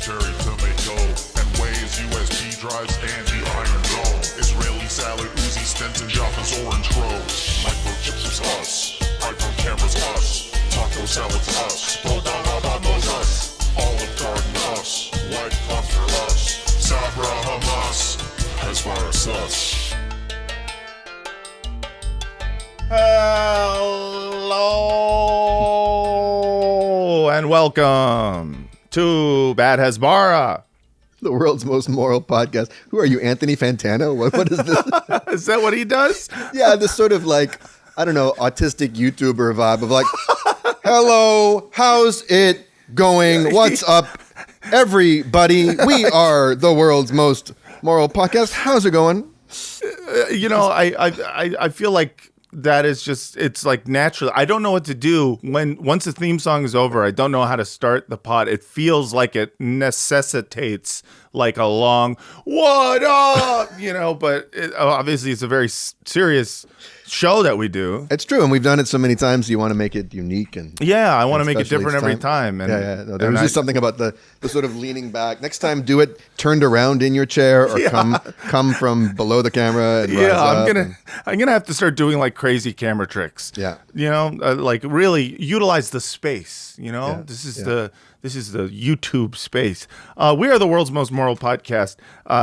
military tomato and weighs USB drives and the Iron Dome. Israeli salad, Uzi stents, and Jaffa's orange grows. Microchips is us, iPhone cameras us, taco salads us, Bodalabamos us, Olive Garden us, White Cloth for us, Sabra Hamas, Hasbara sus. Hello and welcome to Bad Hasbara, the world's most moral podcast. Who are you, Anthony Fantano? What is this? Is that what he does? Yeah, this sort of like, I don't know, autistic YouTuber vibe of like, hello, how's it going? What's up, everybody? We are the world's most moral podcast. How's it going? You know, I feel like that is just, it's like natural. I don't know what to do once the theme song is over. I don't know how to start the pod. It feels like it necessitates like a long what up, you know, but obviously it's a very serious show that we do. It's true, and we've done it so many times. You want to make it unique, and yeah, I want to make it different every time. And, No, there was just something about the sort of leaning back. Next time, do it turned around in your chair, or come from below the camera. And I'm gonna have to start doing like crazy camera tricks. Yeah, you know, like really utilize the space. You know, this is the YouTube space. We are the world's most moral podcast.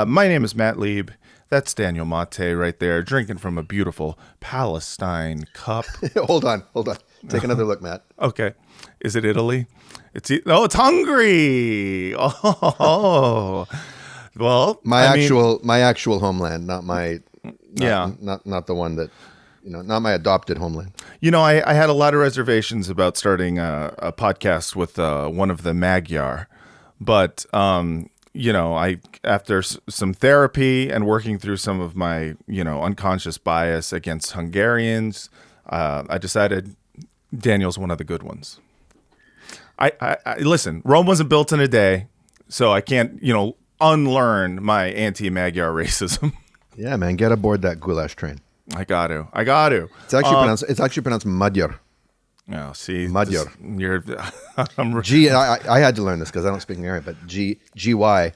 My name is Matt Lieb. That's Daniel Mate right there, drinking from a beautiful Palestine cup. Hold on. Take another look, Matt. Okay. Is it Italy? It's Hungary. Oh. Well, my actual homeland, not my not the one that, you know, not my adopted homeland. You know, I had a lot of reservations about starting a podcast with one of the Magyar, but you know, after some therapy and working through some of my, you know, unconscious bias against Hungarians, I decided Daniel's one of the good ones. I listen, Rome wasn't built in a day, so I can't, you know, unlearn my anti-Magyar racism. Yeah, man, get aboard that goulash train. I got to. It's actually pronounced Magyar. Oh, see, Magyar. G. I had to learn this because I don't speak Hungarian, but GY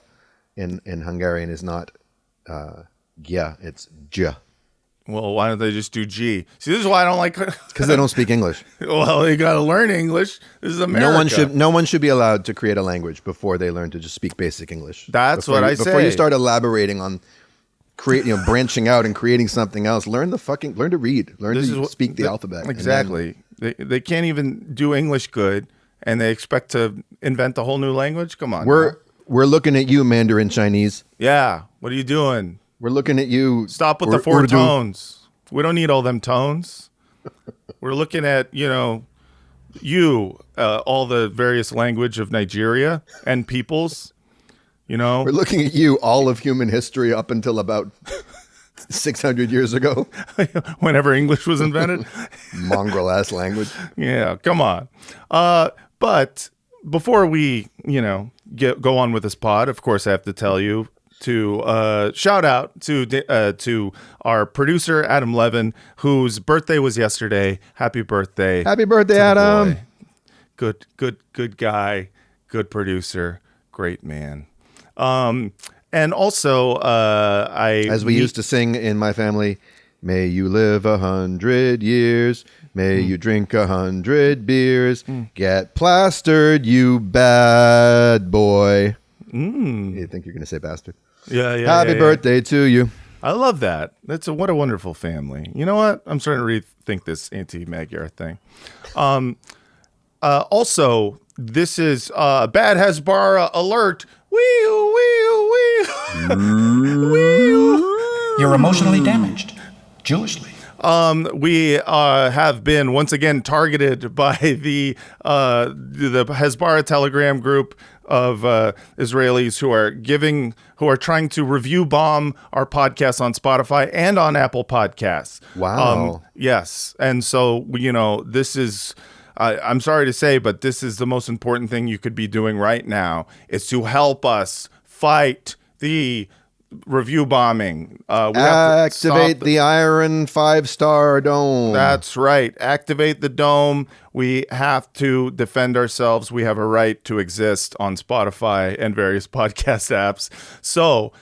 in Hungarian is not Gya, it's J. Well, why don't they just do G? See, this is why I don't like. Because they don't speak English. Well, they got to learn English. This is America. No one should be allowed to create a language before they learn to just speak basic English. What I say. Before you start elaborating on branching out and creating something else, learn to read, learn to speak the alphabet. Exactly. They can't even do English good, and they expect to invent a whole new language? Come on. We're looking at you, Mandarin Chinese. Yeah. What are you doing? We're looking at you. Stop with the four tones. We don't need all them tones. We're looking at, you know, all the various language of Nigeria and peoples, you know. We're looking at you, all of human history up until about 600 years ago. Whenever English was invented. Mongrel-ass language. Yeah, come on. But before we, you know, go on with this pod, of course, I have to tell you to shout out to our producer, Adam Levin, whose birthday was yesterday. Happy birthday. Happy birthday, Adam. Good guy. Good producer. Great man. And also, as we used to sing in my family, may you live 100 years, may you drink 100 beers, get plastered, you bad boy. You think you're going to say bastard? Yeah. Happy birthday to you. I love that. What a wonderful family. You know what? I'm starting to rethink this anti-Magyar thing. Also, this is Bad Hasbara alert. You're emotionally damaged, Jewishly. We have been once again targeted by the Hasbara Telegram group of Israelis who are trying to review bomb our podcast on Spotify and on Apple Podcasts. Wow. Yes, and so this is. I'm sorry to say, but this is the most important thing you could be doing right now, is to help us fight the review bombing. We have to Activate stop the Iron 5-star dome. That's right. Activate the dome. We have to defend ourselves. We have a right to exist on Spotify and various podcast apps. So,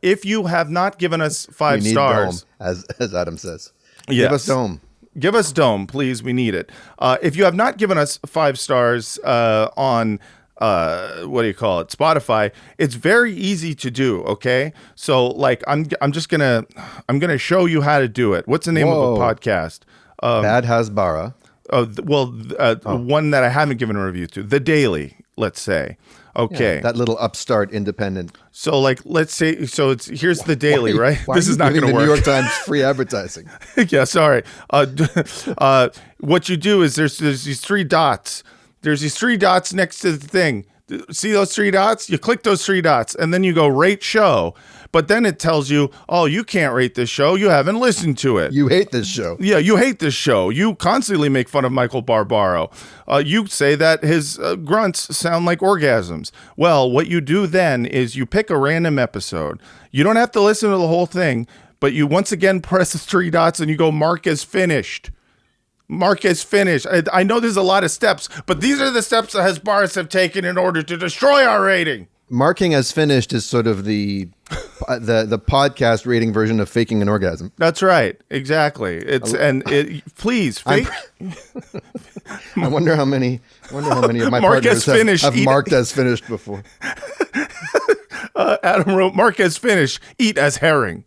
if you have not given us 5 we need stars, dome, as Adam says, yes. give us dome. Give us dome, please. We need it. If you have not given us 5 stars on Spotify, it's very easy to do. Okay, so like I'm gonna show you how to do it. What's the name of a podcast? Bad Hasbara. One that I haven't given a review to, The Daily, let's say. Okay, Yeah, that little upstart independent. so like let's say here's The Daily, right? Why This are is you not giving going to the work. New York Times free advertising. Yeah, sorry. What you do is there's these 3 dots. There's these 3 dots next to the thing. See those 3 dots? You click those 3 dots, and then you go rate show. But then it tells you, oh, you can't rate this show. You haven't listened to it. You hate this show. Yeah, you hate this show. You constantly make fun of Michael Barbaro. You say that his grunts sound like orgasms. Well, what you do then is you pick a random episode. You don't have to listen to the whole thing, but you once again press the 3 dots and you go mark as finished. Mark as finished. I know there's a lot of steps, but these are the steps that Hasbaras have taken in order to destroy our rating. Marking as finished is sort of the podcast rating version of faking an orgasm. That's right. Exactly. Please fake. I wonder how many of my Mark partners as finished. have marked as finished before. Adam wrote, "Mark as finished. Eat as herring."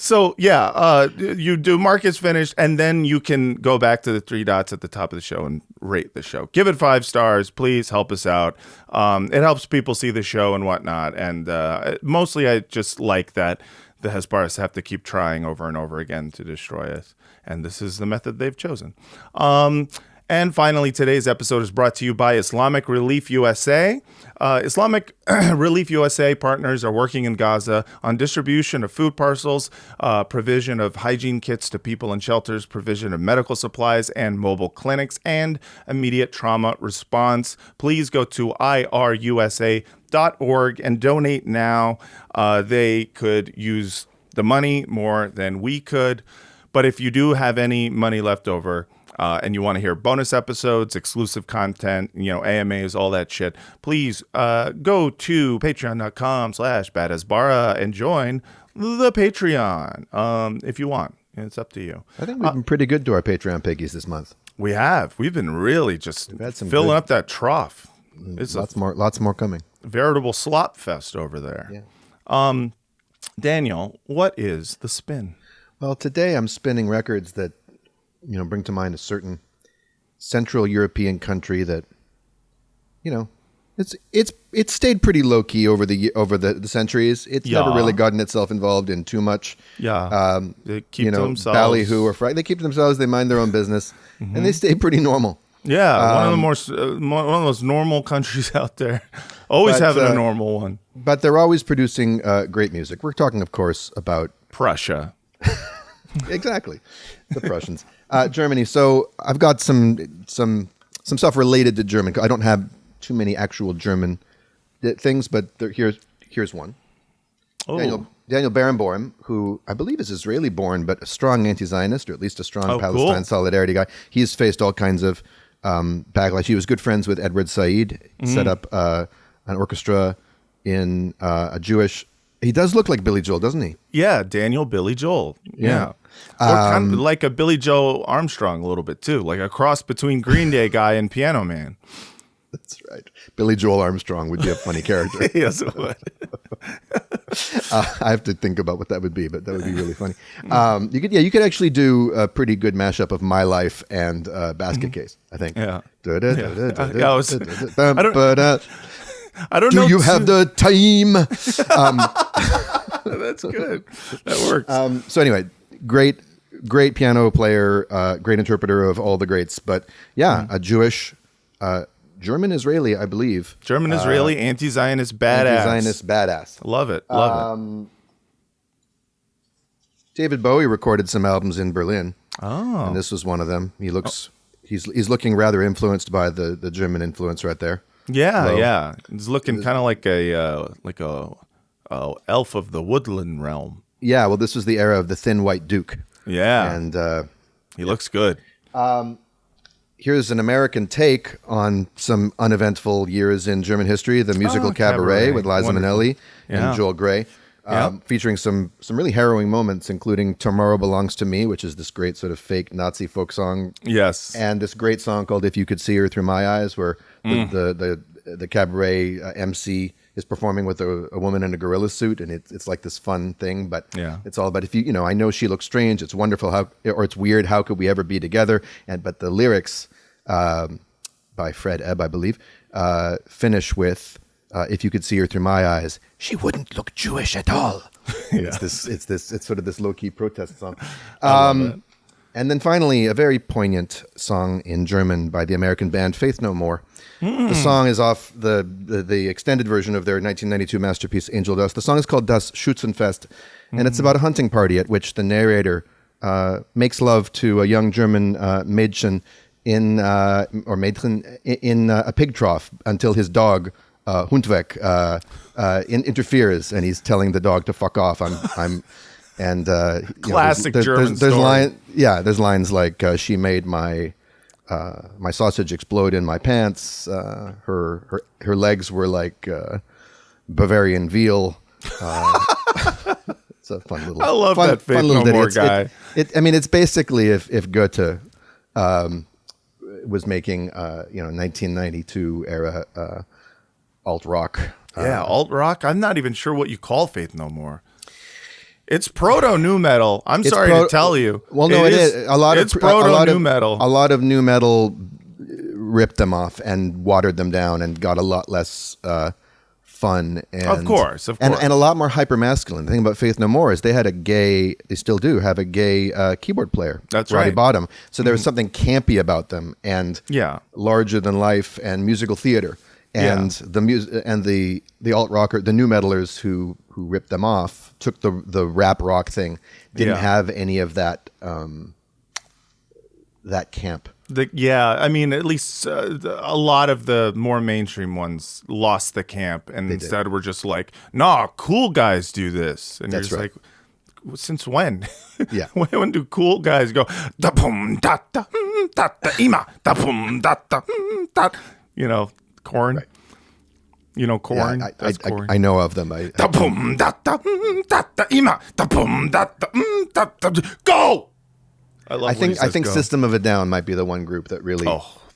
So yeah, you do mark as finished, and then you can go back to the 3 dots at the top of the show and rate the show. Give it 5 stars, please. Help us out. It helps people see the show and whatnot. And mostly, I just like that the Hasbaras have to keep trying over and over again to destroy us, and this is the method they've chosen. And finally, today's episode is brought to you by Islamic Relief USA. Islamic Relief USA partners are working in Gaza on distribution of food parcels, provision of hygiene kits to people in shelters, provision of medical supplies and mobile clinics, and immediate trauma response. Please go to irusa.org and donate now. They could use the money more than we could, but if you do have any money left over, and you want to hear bonus episodes, exclusive content, AMAs, all that shit, please go to patreon.com/Bad Hasbara and join the Patreon if you want. It's up to you. I think we've been pretty good to our Patreon piggies this month. We have. We've been really just filling up that trough. It's lots more coming. Veritable slop fest over there. Yeah. Daniel, what is the spin? Well, today I'm spinning records that bring to mind a certain Central European country that, it's stayed pretty low key over the centuries. It's never really gotten itself involved in too much. Yeah, they keep to themselves. Ballyhoo or they keep to themselves. They mind their own business, and they stay pretty normal. Yeah, one of the most normal countries out there. Always having a normal one. But they're always producing great music. We're talking, of course, about Prussia. Exactly, the Prussians. Germany. So I've got some stuff related to German. I don't have too many actual German things, but here's one. Oh. Daniel Barenboim, who I believe is Israeli-born, but a strong anti-Zionist, or at least a strong Palestine solidarity guy. He's faced all kinds of backlash. He was good friends with Edward Said. Set up an orchestra in a Jewish. He does look like Billy Joel, doesn't he? Yeah, Daniel Billy Joel. Yeah. Or kind of like a Billy Joe Armstrong a little bit, too. Like a cross between Green Day guy and Piano Man. That's right. Billy Joel Armstrong would be a funny character. Yes, it would. I have to think about what that would be, but that would be really funny. You could actually do a pretty good mashup of My Life and Basket Case, I think. Yeah. I don't know. Do you have the time? That's good. That works. So anyway, great piano player, great interpreter of all the greats. But yeah, a Jewish, German-Israeli, I believe. German-Israeli, anti-Zionist badass. Anti-Zionist badass. Love it. Love it. David Bowie recorded some albums in Berlin. Oh. And this was one of them. He looks, he's looking rather influenced by the German influence right there. Yeah, low. yeah. It's looking kind of like a elf of the woodland realm. Yeah, well, this was the era of the thin white duke. Yeah, And he looks good. here's an American take on some uneventful years in German history, the musical Cabaret with Liza Minnelli and Joel Grey, featuring some really harrowing moments, including Tomorrow Belongs to Me, which is this great sort of fake Nazi folk song. Yes. And this great song called If You Could See Her Through My Eyes, where the Cabaret MC is performing with a woman in a gorilla suit, and it's like this fun thing, but it's all about, if you know, I know she looks strange, it's wonderful, or it's weird, how could we ever be together? But the lyrics by Fred Ebb, I believe, finish with, if you could see her through my eyes, she wouldn't look Jewish at all. It's sort of this low key protest song. And then finally, a very poignant song in German by the American band Faith No More. The song is off the extended version of their 1992 masterpiece, Angel Dust. The song is called Das Schützenfest, and it's about a hunting party at which the narrator makes love to a young German Mädchen in a pig trough until his dog Hundweg interferes, and he's telling the dog to fuck off. Classic German story. There's lines like she made my sausage explode in my pants. Her legs were like Bavarian veal. It's a fun little. I love that Faith No More guy. It's basically if Goethe was making 1992 era alt rock. Alt rock. I'm not even sure what you call Faith No More. It's proto nu metal. I'm sorry to tell you. Well, no, it is. It's proto nu metal. A lot of nu metal ripped them off and watered them down and got a lot less fun. And, of course. And a lot more hyper-masculine. The thing about Faith No More is they still do have a gay keyboard player. That's Roddy right. Bottom. So there was something campy about them and larger than life and musical theater. And the alt rocker, the nu metalers who ripped them off, took the rap rock thing, didn't have any of that that camp. At least a lot of the more mainstream ones lost the camp and instead were just like, nah, cool guys do this. And That's you're just like, since when? Yeah. When do cool guys go, da pum da da da da ima da pum da da da, Corn. Right. Corn. Yeah, Corn. I know of them. Da pum da da da da ima da pum da da go. I think go. System of a Down might be the one group that really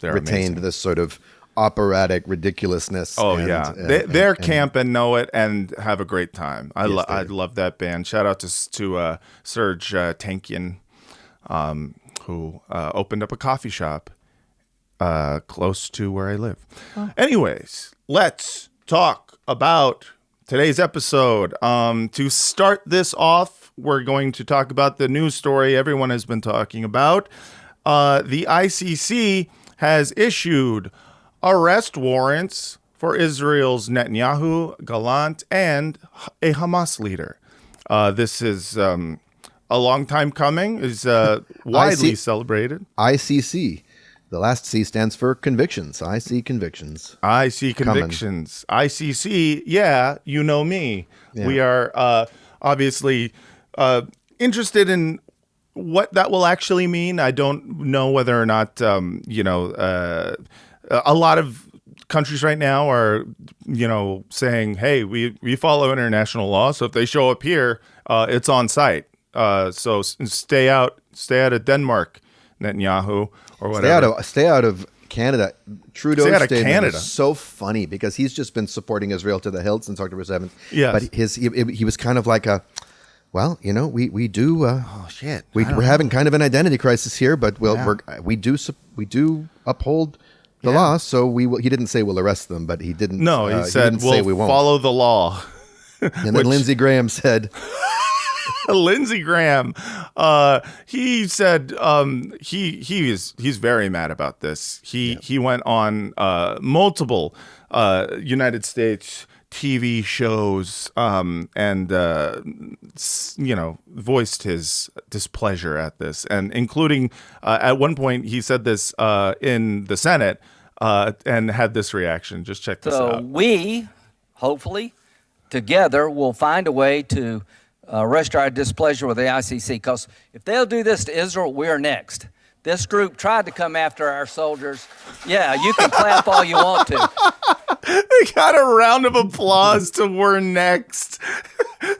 retained amazing. This sort of operatic ridiculousness. They're camp and know it and have a great time. I love that band. Shout out to Serge Tankian, who opened up a coffee shop close to where I live. Anyways, let's talk about today's episode. To start this off, we're going to talk about the news story everyone has been talking about. The ICC has issued arrest warrants for Israel's Netanyahu, Gallant, and a Hamas leader. This is a long time coming, is widely celebrated. ICC. The last C stands for convictions. I see convictions. I see convictions. Coming. ICC, you know me. Yeah. We are obviously interested in what that will actually mean. I don't know whether or not, a lot of countries right now are, saying, hey, we follow international law. So if they show up here, it's on site. So stay out of Denmark, Netanyahu, or whatever. Stay out of Canada. Trudeau's statement is so funny because he's just been supporting Israel to the hilt since October 7th. Yes. But he was kind of like we do. We're having kind of an identity crisis here, but we do uphold the law. So he didn't say we'll arrest them, but he didn't. No, he said we won't follow the law. And then Lindsey Graham said. Lindsey Graham, he said he's very mad about this. He went on multiple United States TV shows and voiced his displeasure at this, and including at one point he said this in the Senate. and had this reaction. Just check this So out. we, hopefully, together will find a way to register our displeasure with the ICC. Because if they'll do this to Israel, we're next. This group tried to come after our soldiers. Yeah, you can clap all you want to. They got a round of applause to "We're next."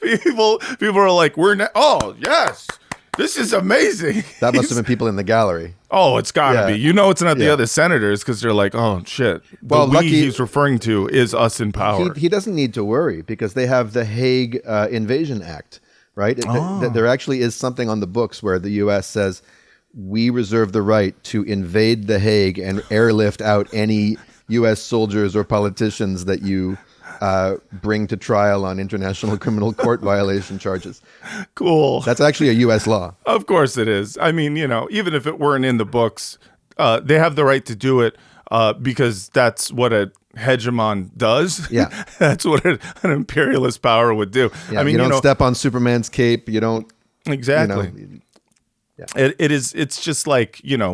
People are like, "We're next." Oh yes, this is amazing. That must have been people in the gallery. Oh, it's gotta Yeah. be. You know, it's not the Yeah. other senators because they're like, "Oh shit." Well, The lucky- he's referring to is us in power. He doesn't need to worry because they have the Hague Invasion Act, right? There actually is something on the books where the U.S. says we reserve the right to invade the Hague and airlift out any U.S. soldiers or politicians that you bring to trial on international criminal court violation charges. Cool. That's actually a U.S. law. Of course it is. I mean, you know, even if it weren't in the books, they have the right to do it because that's what a hegemon does. Yeah. That's what an imperialist power would do. Yeah, I mean, you don't know, step on Superman's cape. You don't. exactly. You know, It's just like, you know,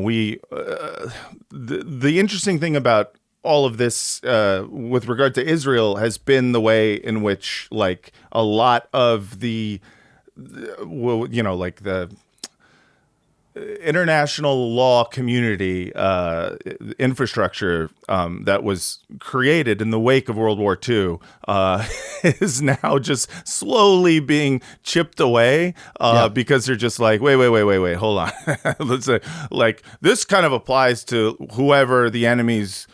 the interesting thing about all of this with regard to Israel has been the way in which, like, a lot of the international law community infrastructure that was created in the wake of World War II is now just slowly being chipped away because they're just like, wait, hold on. Let's say, like, this kind of applies to whoever the enemies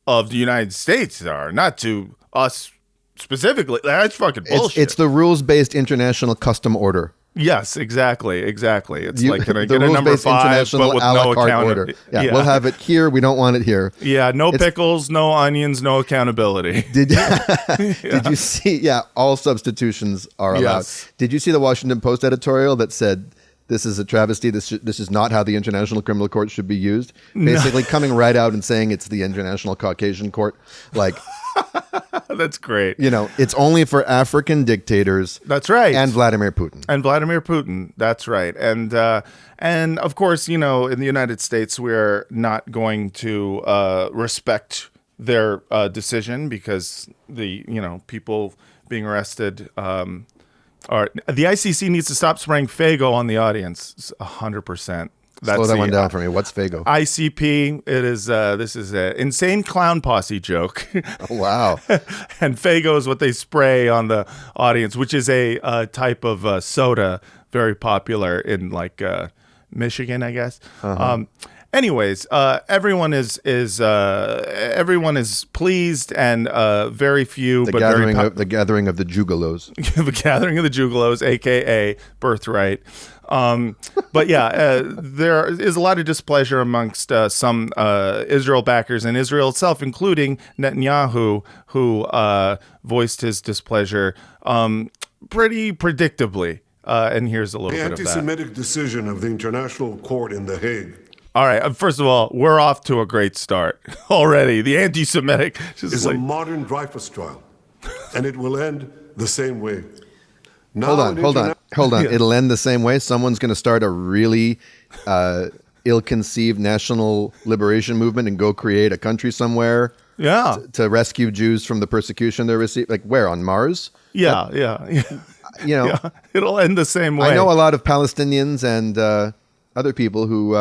of the United States are, not to us specifically. That's fucking bullshit. it's the rules-based international custom order. Yes, exactly. It's like, can I the get a number rules-based 5, international but with a la no carte account? order. Yeah, we'll have it here. We don't want it here. Yeah, no pickles, no onions, no accountability. Did you see? Yeah, all substitutions are allowed. Yes. Did you see the Washington Post editorial that said this is a travesty? This is not how the International Criminal Court should be used. Basically, coming right out and saying it's the International Caucasian Court, like. That's great. You know, it's only for African dictators. That's right. And Vladimir Putin. That's right. And of course, you know, in the United States, we're not going to respect their decision because the, you know, people being arrested are. The ICC needs to stop spraying Faygo on the audience. 100%. Slow that one down for me. What's Faygo? ICP. It is. This is an insane clown posse joke. Oh, wow. And Faygo is what they spray on the audience, which is a type of soda very popular in like Michigan, I guess. Anyways, everyone is pleased, and very few, The but gathering of the Jugalos. the gathering of the Jugalos, aka Birthright. But yeah, there is a lot of displeasure amongst some Israel backers and Israel itself, including Netanyahu, who voiced his displeasure pretty predictably. And here's a little The bit of that. anti-Semitic decision of the International Court in The Hague All right. First of all, we're off to a great start already. The anti-Semitic is a modern Dreyfus trial, and it will end the same way. Now Hold on. Yeah. It'll end the same way. Someone's going to start a really ill-conceived national liberation movement and go create a country somewhere. Yeah. To rescue Jews from the persecution they're receiving. Like where? On Mars? Yeah. You know, Yeah. It'll end the same way. I know a lot of Palestinians and other people who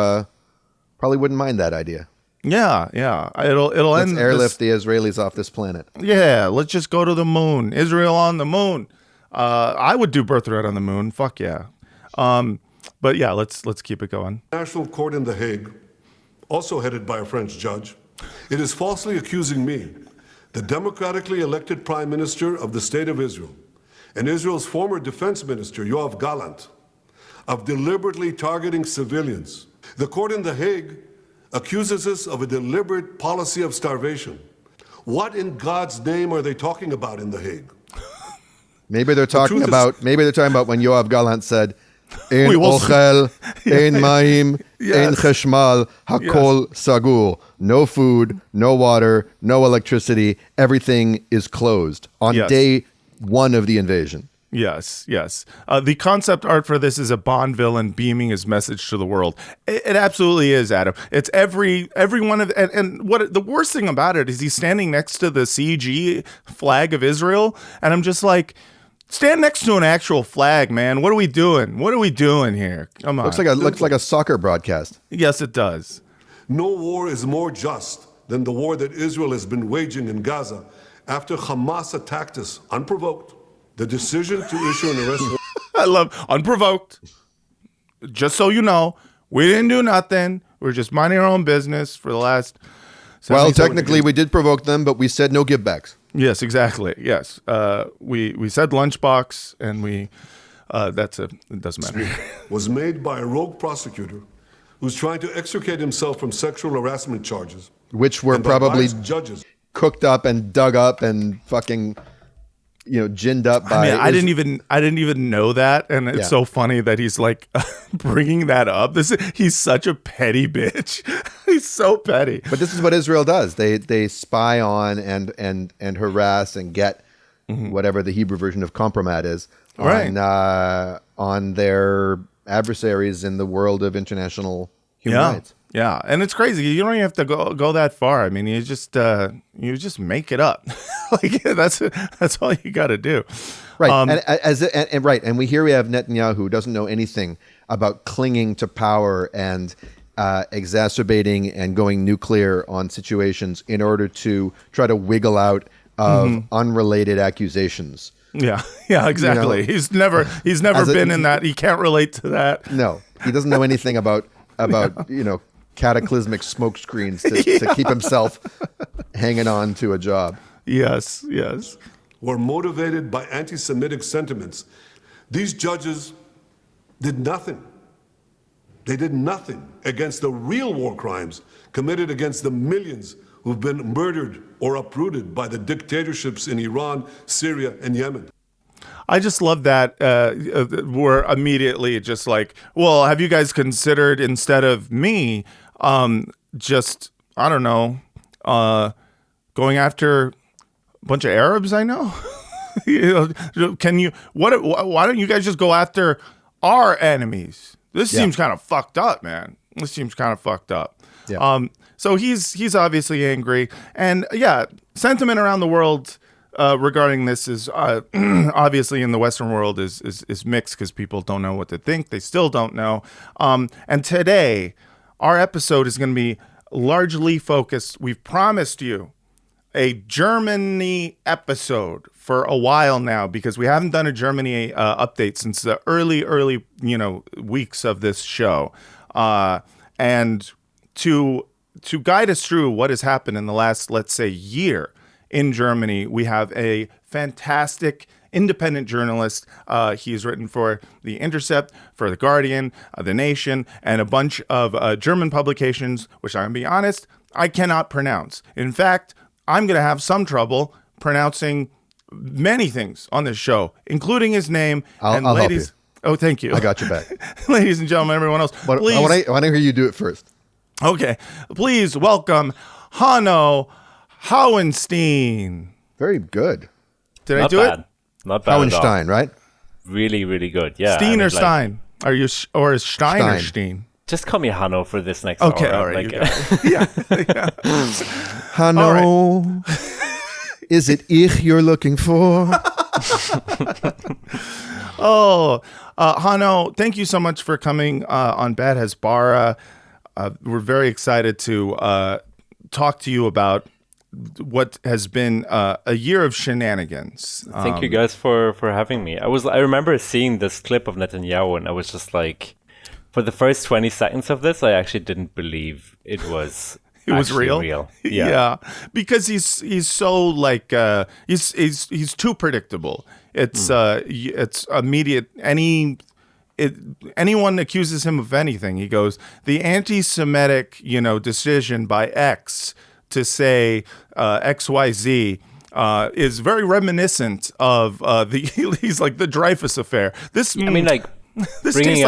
probably wouldn't mind that idea. Yeah. It'll Let's end. airlift the Israelis off this planet. Yeah. Let's just go to the moon. Israel on the moon. I would do Birthright on the moon. Fuck yeah. But yeah, let's keep it going. National Court in The Hague, also headed by a French judge, it is falsely accusing me, the democratically elected Prime Minister of the State of Israel, and Israel's former Defense Minister, Yoav Gallant, of deliberately targeting civilians. The court in The Hague accuses us of a deliberate policy of starvation. What in God's name are they talking about in The Hague? Maybe they're talking about when Yoav Gallant said, "Ein We will ochel, ein mayim, ein Yes. cheshmal, hakol sagur." No food, no water, no electricity. Everything is closed on Yes. day one of the invasion. Yes. The concept art for this is a Bond villain beaming his message to the world. It absolutely is, Adam. It's every one of, and what the worst thing about it is he's standing next to the CG flag of Israel, and I'm just like, stand next to an actual flag, man. What are we doing? What are we doing here? Come on. Looks like a soccer broadcast. Yes, it does. No war is more just than the war that Israel has been waging in Gaza after Hamas attacked us unprovoked. The decision to issue an arrest warrant. I love unprovoked. Just so you know, we didn't do nothing. We're just minding our own business for the last. Well, technically, we did provoke them, but we said no givebacks. Yes, exactly. Yes, we said lunchbox, and we it doesn't matter. Was made by a rogue prosecutor who's trying to extricate himself from sexual harassment charges, which were and by probably biased judges. Cooked up and dug up and fucking, ginned up by. I didn't even know that, and it's so funny that he's like bringing that up. He's such a petty bitch. He's so petty. But this is what Israel does. They spy on and harass and get whatever the Hebrew version of compromat is on their adversaries in the world of international human rights. Yeah, and it's crazy. You don't even have to go that far. I mean, you just make it up. Like that's all you got to do. Right. And we have Netanyahu who doesn't know anything about clinging to power and exacerbating and going nuclear on situations in order to try to wiggle out of unrelated accusations. Yeah, exactly. He's never been in that. He can't relate to that. No, he doesn't know anything about cataclysmic smoke screens to keep himself hanging on to a job. Yes. Were motivated by anti-Semitic sentiments. These judges did nothing. They did nothing against the real war crimes committed against the millions who've been murdered or uprooted by the dictatorships in Iran, Syria, and Yemen. I just love that we're immediately just like, well, have you guys considered instead of me, just, I don't know, going after a bunch of Arabs I know? Why don't you guys just go after our enemies? This seems kind of fucked up, man. This seems kind of fucked up. Yeah. So he's obviously angry. And sentiment around the world regarding this is obviously in the Western world is mixed because people don't know what to think. They still don't know. And today, our episode is going to be largely focused. We've promised you a Germany episode for a while now because we haven't done a Germany update since the early weeks of this show. And to guide us through what has happened in the last, let's say, year in Germany, we have a fantastic independent journalist. He's written for the Intercept, for The Guardian, The Nation, and a bunch of German publications, which I'm going to be honest, I cannot pronounce. In fact, I'm going to have some trouble pronouncing many things on this show, including his name. I'll help you. Oh, thank you. I got your back. Ladies and gentlemen, everyone else, please. I want to hear you do it first. Okay. Please welcome Hanno Hauenstein. Very good. Did I do it? Not bad Hauenstein, right? Really, really good. Yeah. Steen or Stein? Are you or is Stein or Steen? Just call me Hanno for this next hour. All right. You got it. Yeah. Hanno, is it ich you're looking for? Hanno, thank you so much for coming on Bad Hasbara. We're very excited to talk to you about what has been a year of shenanigans. Thank you guys for having me. I remember seeing this clip of Netanyahu and I was just like, for the first 20 seconds of this, I actually didn't believe it was real. Yeah, because he's so like he's too predictable. It's immediate. Anyone accuses him of anything, he goes, the anti-Semitic, decision by X to say XYZ is very reminiscent of he's like the Dreyfus affair. This bringing like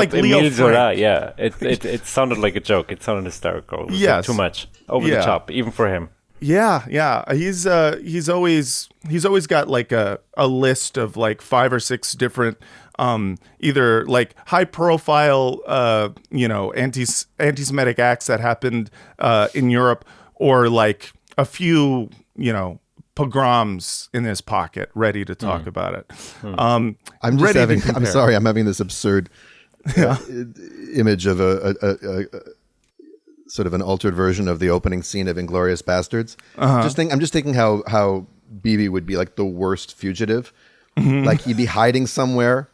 up Emile Zola, it sounded like a joke. It sounded hysterical. It was too much, over the top, even for him. Yeah. He's always got like a list of like 5 or 6 different either like high profile anti-Semitic acts that happened in Europe, or like a few pogroms in his pocket, ready to talk about it. I'm having this absurd image of a sort of an altered version of the opening scene of Inglourious Bastards. I'm just thinking how Bibi would be like the worst fugitive. Like he'd be hiding somewhere,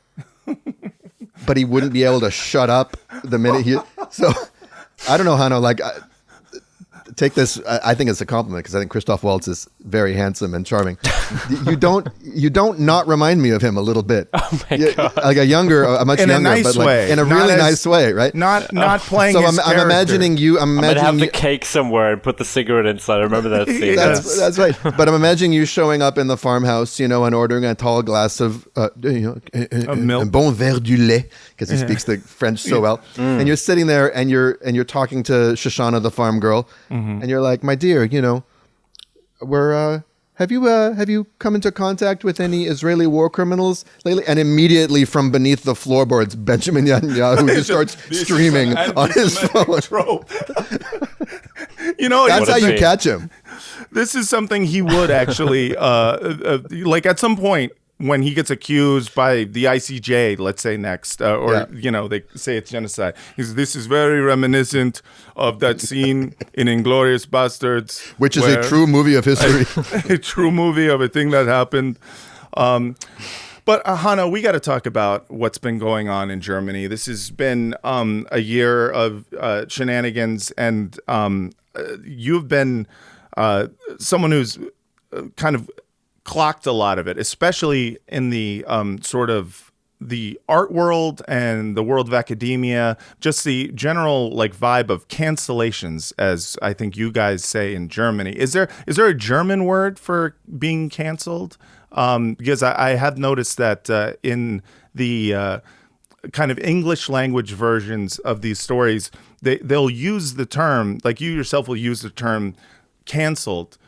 but he wouldn't be able to shut up the minute he. So I don't know, Hanno. Like, take this. I think it's a compliment because I think Christoph Waltz is very handsome and charming. You don't not remind me of him a little bit. Oh my God. Like a much in younger, a nice but like, way, in a really nice way, right? Not playing. So his I'm imagining you. I'm gonna have the cake somewhere and put the cigarette inside. I remember that scene. That's right. But I'm imagining you showing up in the farmhouse, and ordering a tall glass of milk, un bon verre du lait, because he speaks the French so well. And you're sitting there and you're talking to Shoshana, the farm girl, and you're like, my dear, have you come into contact with any Israeli war criminals lately? And immediately from beneath the floorboards, Benjamin Netanyahu just starts streaming on his phone. That's how you catch him. This is something he would actually like at some point when he gets accused by the ICJ, let's say next, they say it's genocide. This is very reminiscent of that scene in Inglourious Bastards, which is a true movie of history, a true movie of a thing that happened. But Hanno, we got to talk about what's been going on in Germany. This has been a year of shenanigans, and you've been someone who's kind of clocked a lot of it, especially in the sort of the art world and the world of academia, just the general like vibe of cancellations, as I think you guys say in Germany. Is there a German word for being canceled? Because I have noticed that in the kind of English language versions of these stories, they'll use the term, like you yourself will use the term canceled.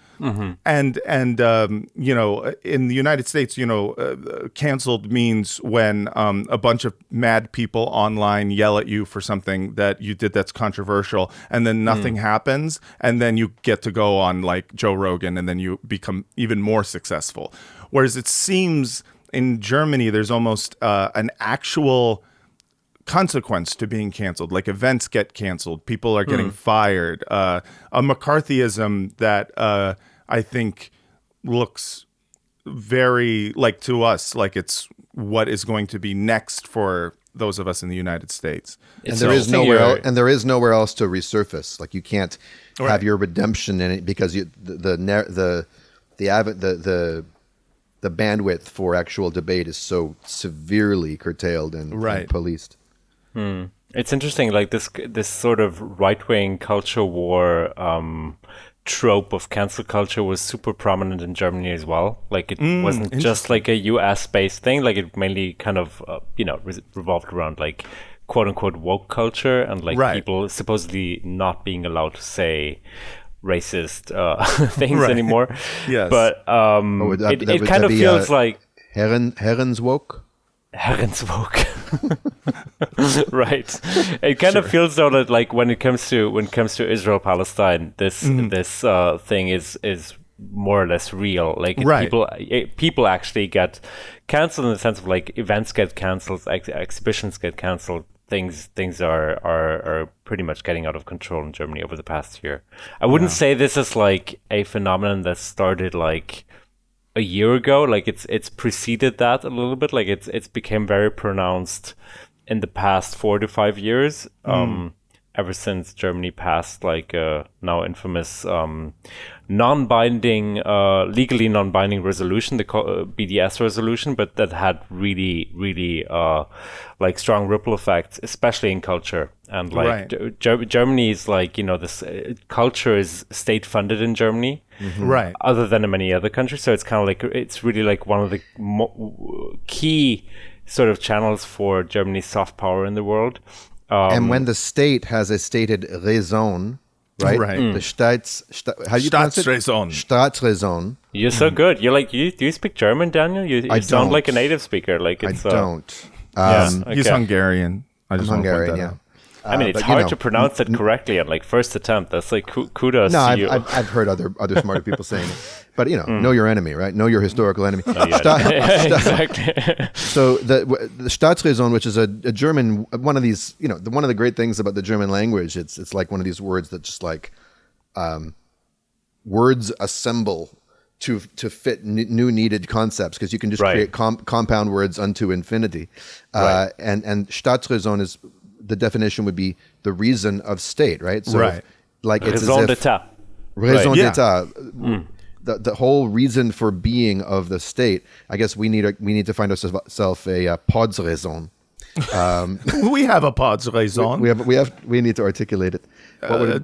And in the United States, canceled means when a bunch of mad people online yell at you for something that you did that's controversial, and then nothing happens, and then you get to go on like Joe Rogan, and then you become even more successful. Whereas it seems in Germany, there's almost an actual consequence to being canceled. Like events get canceled, people are getting fired. A McCarthyism that I think looks very like to us like it's what is going to be next for those of us in the United States. And there is nowhere else to resurface. Like you can't have your redemption in it because the bandwidth for actual debate is so severely curtailed and policed. It's interesting, like this sort of right-wing culture war trope of cancel culture was super prominent in Germany as well. Like it wasn't just like a US-based thing. Like it mainly kind of revolved around like quote unquote woke culture and like people supposedly not being allowed to say racist things anymore. Yes, but it kind of feels like Herren's woke. Herren's woke. Right. It kind of feels though that like when it comes to Israel Palestine, this thing is more or less real. Like people actually get canceled in the sense of like events get canceled, exhibitions get canceled. Things are pretty much getting out of control in Germany over the past year. I wouldn't say this is like a phenomenon that started like a year ago. Like it's preceded that a little bit. Like it's became very pronounced in the past 4 to 5 years. Ever since Germany passed like now infamous non-binding, legally non-binding resolution, the BDS resolution, but that had really like strong ripple effects, especially in culture. And like Germany is like, this culture is state funded in Germany, right? Other than in many other countries. So it's kind of like, it's really like one of the key sort of channels for Germany's soft power in the world. And when the state has a stated raison, right? Right. The how do you pronounce it? Staatsräson. Staatsräson. You're so good. You're like, do you speak German, Daniel? You I sound don't. like a native speaker. Like I it's, don't. He's okay. Hungarian. I just want to point Hungarian, that yeah. out. I mean, it's but, hard to pronounce it correctly at like first attempt. That's like kudos No, to you. I've heard other smarter people saying it. But, know your enemy, right? Know your historical enemy. Exactly. So the Staatsräson, which is a German, one of these, one of the great things about the German language, it's like one of these words that just like words assemble to fit new needed concepts, because you can just create compound words unto infinity. And Staatsräson is, the definition would be the reason of state, right? So like it's Raison as if d'état. Raison Right. d'état. The whole reason for being of the state. I guess we need to find ourselves a Podsräson. We have a Podsräson. We need to articulate it.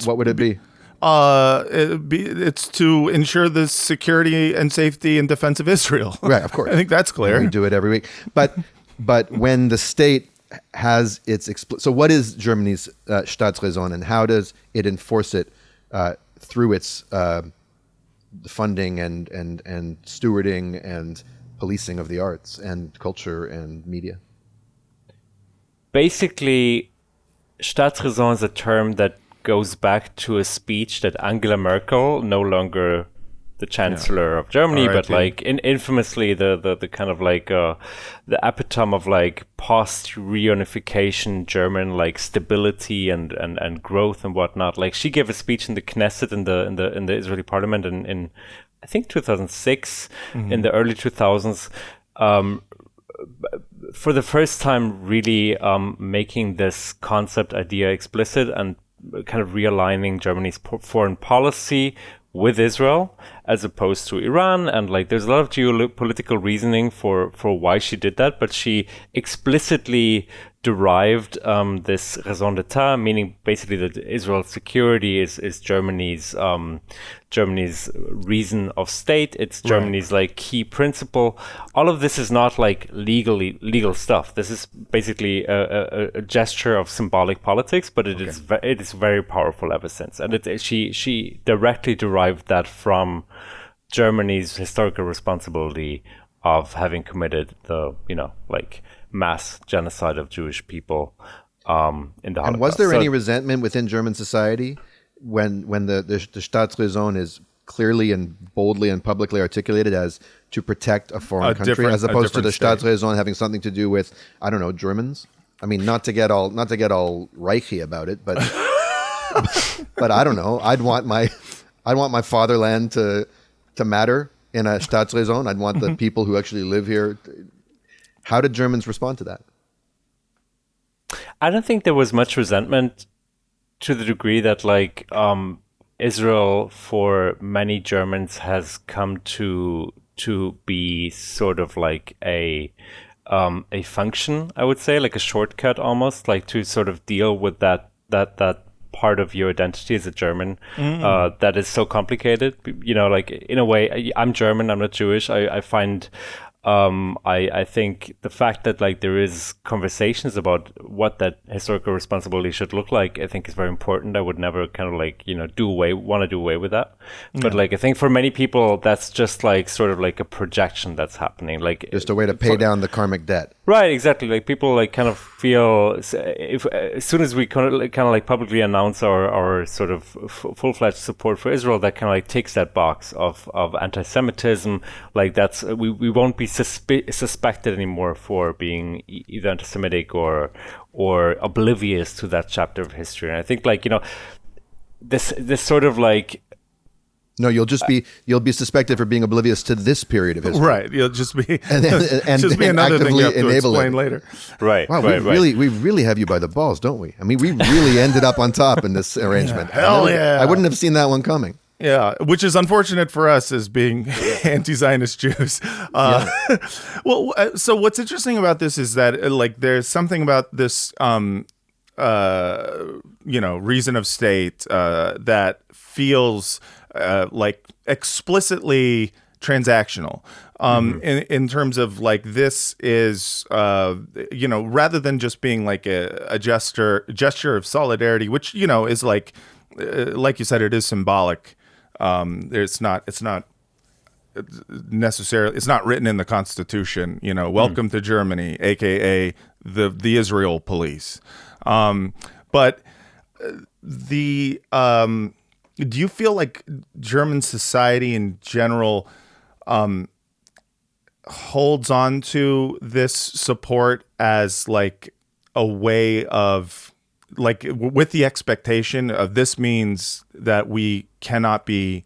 What would it be? It's to ensure the security and safety and defense of Israel. Right, of course. I think that's clear. We do it every week. But when the state has its so what is Germany's Staatsräson, and how does it enforce it through its funding and stewarding and policing of the arts and culture and media? Basically, Staatsräson is a term that goes back to a speech that Angela Merkel, no longer the Chancellor of Germany, but like infamously the kind of like the epitome of like post reunification German like stability and growth and whatnot. Like she gave a speech in the Knesset in the Israeli parliament in I think 2006, in the early 2000s. For the first time, really making this concept idea explicit and kind of realigning Germany's foreign policy with Israel as opposed to Iran. And like there's a lot of geopolitical reasoning for why she did that, but she explicitly derived this raison d'état, meaning basically that Israel's security is Germany's reason of state. It's Germany's like key principle. All of this is not like legal stuff. This is basically a gesture of symbolic politics, but it is very powerful ever since. And she directly derived that from Germany's historical responsibility of having committed the mass genocide of Jewish people in the Holocaust. And was there any resentment within German society when the Staatsräson is clearly and boldly and publicly articulated as to protect a foreign country, as opposed to the Staatsräson having something to do with, I don't know, Germans? I mean, not to get all Reichy about it, but but I don't know. I'd want my fatherland to matter in a Staatsräson. I'd want the people who actually live here. How did Germans respond to that? I don't think there was much resentment, to the degree that like Israel for many Germans has come to be sort of like a function, I would say, like a shortcut almost, like to sort of deal with that part of your identity as a German that is so complicated. Like in a way, I'm German, I'm not Jewish. I find I think the fact that like there is conversations about what that historical responsibility should look like, I think is very important. I would never kind of like, want to do away with that. But like, I think for many people, that's just like sort of like a projection that's happening. Like just a way to pay down the karmic debt. Right, exactly. Like people like kind of feel if as soon as we kind of like publicly announce our sort of full-fledged support for Israel, that kind of like takes that box of anti-Semitism. Like that's we won't be suspected anymore for being either anti-Semitic or oblivious to that chapter of history. And I think like this sort of like. No, you'll be suspected for being oblivious to this period of history. Right. You'll just be and just be another thing you have to explain later. Right. Wow, right, we really have you by the balls, don't we? I mean, we really ended up on top in this arrangement. Hell yeah. I wouldn't have seen that one coming. Yeah, which is unfortunate for us as being anti-Zionist Jews. Well, so what's interesting about this is that like there's something about this reason of state that feels like explicitly transactional in terms of like this is rather than just being like a gesture of solidarity, which is like like you said, it is symbolic. It's not necessarily, it's not written in the Constitution. Welcome to Germany, aka the Israel police. But do you feel like German society in general holds on to this support as like a way of, like, with the expectation of this means that we cannot be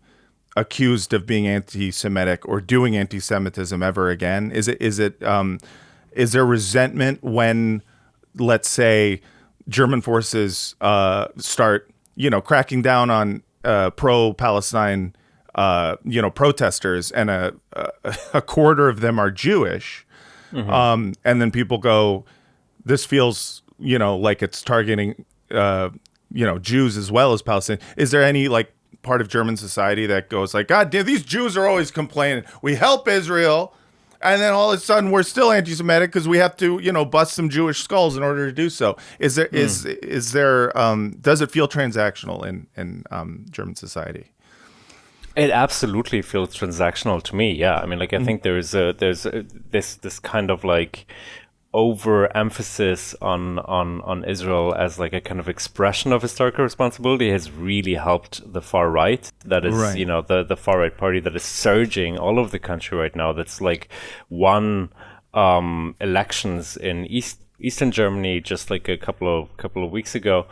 accused of being anti-Semitic or doing anti-Semitism ever again? Is there resentment when, let's say, German forces start, cracking down on pro-Palestine, protesters, and a quarter of them are Jewish, and then people go, this feels, like it's targeting, Jews as well as Palestinians. Is there any like part of German society that goes like, God damn, these Jews are always complaining. We help Israel, and then all of a sudden we're still anti-Semitic because we have to, bust some Jewish skulls in order to do so. Is there does it feel transactional in German society? It absolutely feels transactional to me. Yeah, I mean, like I think there's this kind of like overemphasis on Israel as like a kind of expression of historical responsibility has really helped the far right. That is, right. The far right party that is surging all over the country right now. That's like won elections in Eastern Germany just like a couple of weeks ago.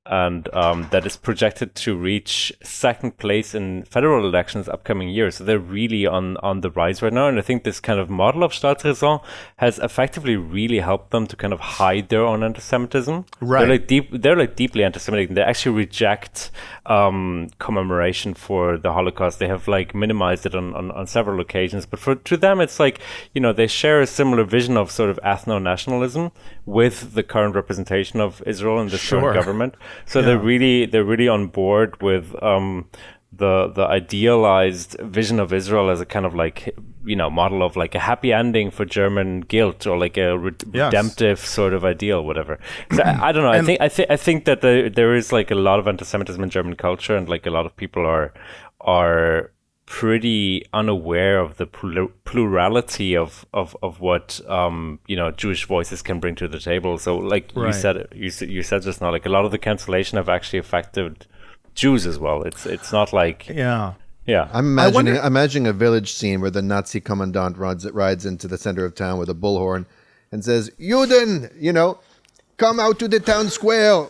And that is projected to reach second place in federal elections upcoming year. So they're really on the rise right now. And I think this kind of model of Staatsräson has effectively really helped them to kind of hide their own anti-Semitism. Right. They're like deeply anti-Semitic. They actually reject commemoration for the Holocaust. They have like minimized it on several occasions. But to them, it's like, they share a similar vision of sort of ethno-nationalism with the current representation of Israel and the current government. So they're really on board with the idealized vision of Israel as a kind of like model of like a happy ending for German guilt, or like a redemptive sort of ideal, whatever. So I don't know. I think that there is like a lot of anti-Semitism in German culture, and like a lot of people are pretty unaware of the plurality of what Jewish voices can bring to the table. So like you said just now, like a lot of the cancellation have actually affected Jews as well. It's not like I'm imagining a village scene where the Nazi commandant rides into the center of town with a bullhorn and says, "Juden, come out to the town square.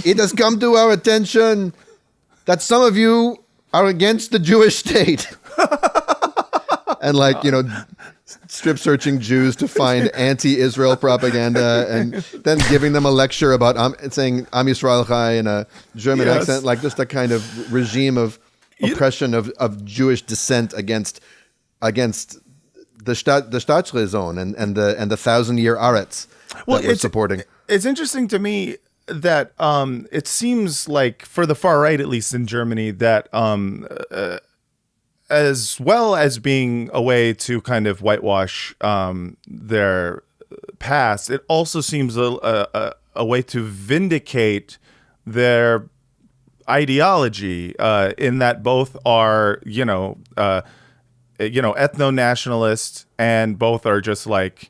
It has come to our attention that some of you are against the Jewish state." And like, strip searching Jews to find anti-Israel propaganda, and then giving them a lecture about saying Am Yisrael Chai in a German accent, like just a kind of regime of oppression of Jewish dissent against the Staatsräson and the 1,000-year Aretz that we're supporting. It's interesting to me that it seems like, for the far right, at least in Germany, that as well as being a way to kind of whitewash their past, it also seems a way to vindicate their ideology, in that both are ethno-nationalist, and both are just like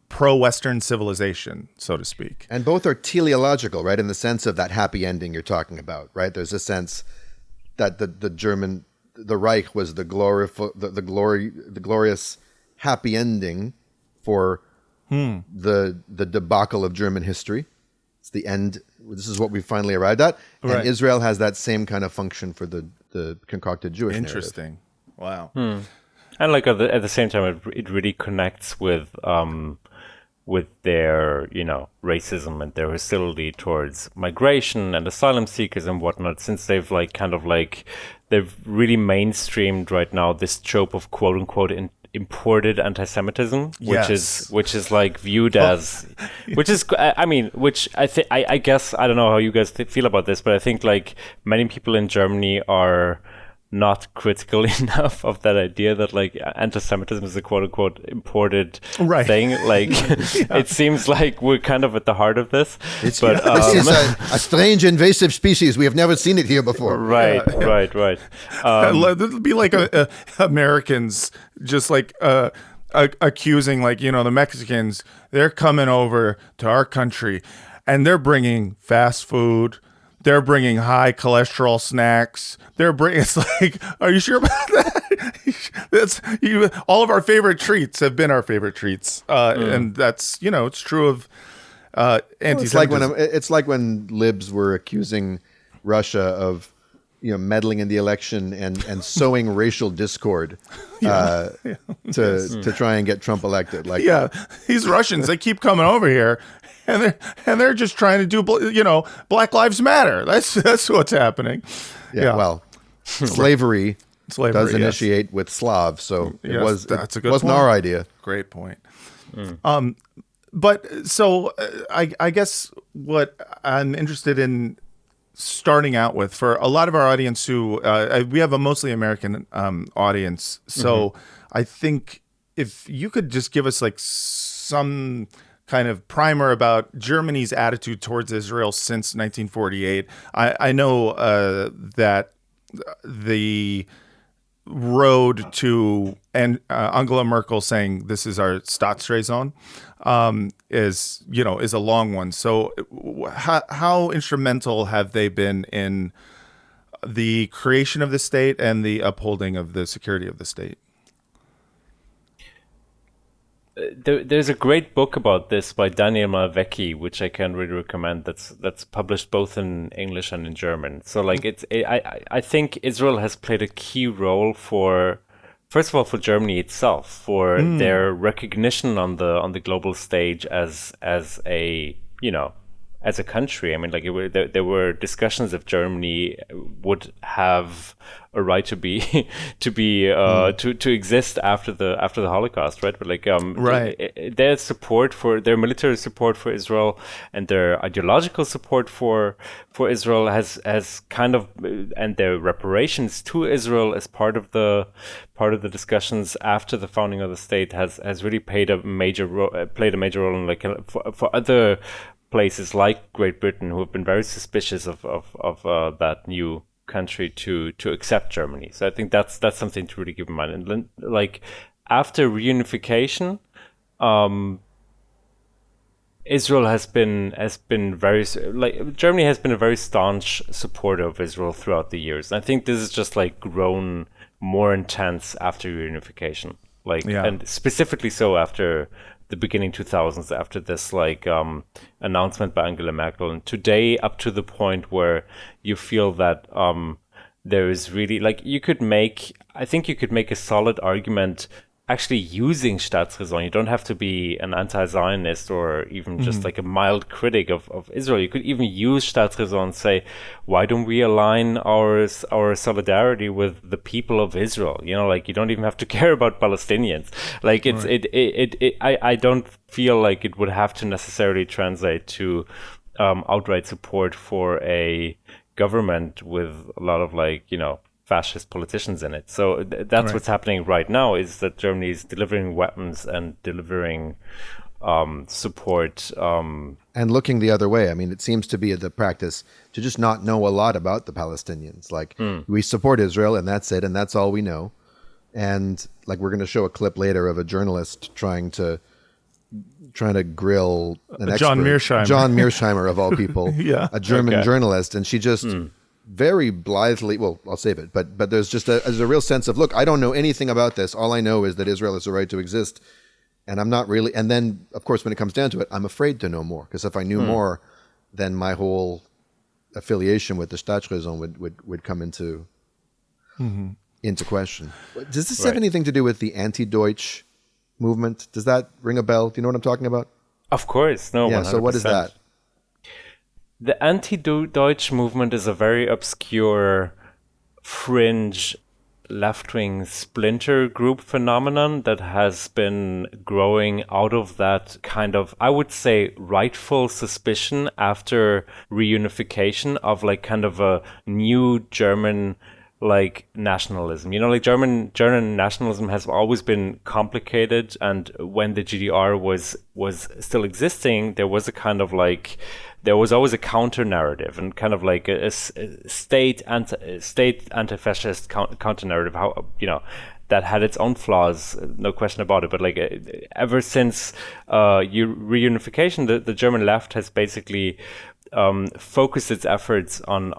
pro-Western civilization, so to speak. And both are teleological, right? In the sense of that happy ending you're talking about, right? There's a sense that the Reich was the glorious happy ending for the debacle of German history. It's the end. This is what we finally arrived at. Right. And Israel has that same kind of function for the concocted Jewish narrative. Interesting. Wow. And like at the same time, it really connects with their racism and their hostility towards migration and asylum seekers and whatnot, since they've they've really mainstreamed right now this trope of quote unquote imported anti-Semitism, which is like viewed as, which I guess, I don't know how you guys feel about this, but I think like many people in Germany are not critical enough of that idea that like anti-Semitism is a quote-unquote imported thing. Like it seems like we're kind of at the heart of this. This is a strange invasive species. We have never seen it here before. Right. It'll be like Americans just like accusing, like, the Mexicans, they're coming over to our country and they're bringing fast food. They're bringing high cholesterol snacks. It's like, are you sure about that? All of our favorite treats have been our favorite treats, and that's it's true of anti-Semitism. It's like when libs were accusing Russia of meddling in the election and sowing racial discord to try and get Trump elected. Like, these Russians, they keep coming over here. And they're just trying to do, Black Lives Matter. That's what's happening. Yeah. Well, slavery does initiate with Slavs, so that's a good wasn't point. Our idea. Great point. But so I guess what I'm interested in starting out with, for a lot of our audience who we have a mostly American audience, so I think if you could just give us like some kind of primer about Germany's attitude towards Israel since 1948. I know that the road to Angela Merkel saying this is our Staatsräson is a long one. So how instrumental have they been in the creation of the state and the upholding of the security of the state? There's a great book about this by Daniel Malvecki, which I can really recommend. That's published both in English and in German. So like I think Israel has played a key role first of all for Germany itself, for their recognition on the global stage as a as a country. I mean, like there were discussions if Germany would have a right to exist after the Holocaust, right? But like their support for their military support for Israel and their ideological support for Israel has kind of, and their reparations to Israel as part of the discussions after the founding of the state has really played a major role in like for other places like Great Britain, who have been very suspicious of that new country to accept Germany. So I think that's something to really keep in mind. And like after reunification, Israel has been very, like, Germany has been a very staunch supporter of Israel throughout the years. And I think this is just like grown more intense after reunification, and specifically so after the beginning 2000s, after this announcement by Angela Merkel, and today up to the point where you feel that there is really you could make a solid argument actually using Staatsräson. You don't have to be an anti-Zionist or even just like a mild critic of Israel. You could even use Staatsräson and say, why don't we align our solidarity with the people of Israel? You don't even have to care about Palestinians. Like I don't feel like it would have to necessarily translate to outright support for a government with a lot of fascist politicians in it. So that's what's happening right now, is that Germany is delivering weapons and delivering support. And looking the other way. I mean, it seems to be the practice to just not know a lot about the Palestinians. We support Israel and that's it, and that's all we know. And we're going to show a clip later of a journalist trying to grill an expert. John Mearsheimer of all people, a German journalist, and she just very blithely, well, I'll save it, but there's a real sense of, look, I don't know anything about this. All I know is that Israel has a right to exist, and I'm not really. And then, of course, when it comes down to it, I'm afraid to know more, because if I knew more, then my whole affiliation with the Staatsräson would come into question. Does this have anything to do with the anti-Deutsch movement? Does that ring a bell? Do you know what I'm talking about? Of course, no. Yeah. 100%. So what is that? The anti-Deutsch movement is a very obscure, fringe, left-wing splinter group phenomenon that has been growing out of that kind of, I would say, rightful suspicion after reunification of kind of a new German like nationalism. You know, like German nationalism has always been complicated, and when the GDR was still existing, there was a kind of like, there was always a counter narrative and kind of like a state anti-fascist counter narrative. How, you know, that had its own flaws, no question about it. But like ever since reunification, the German left has basically focused its efforts on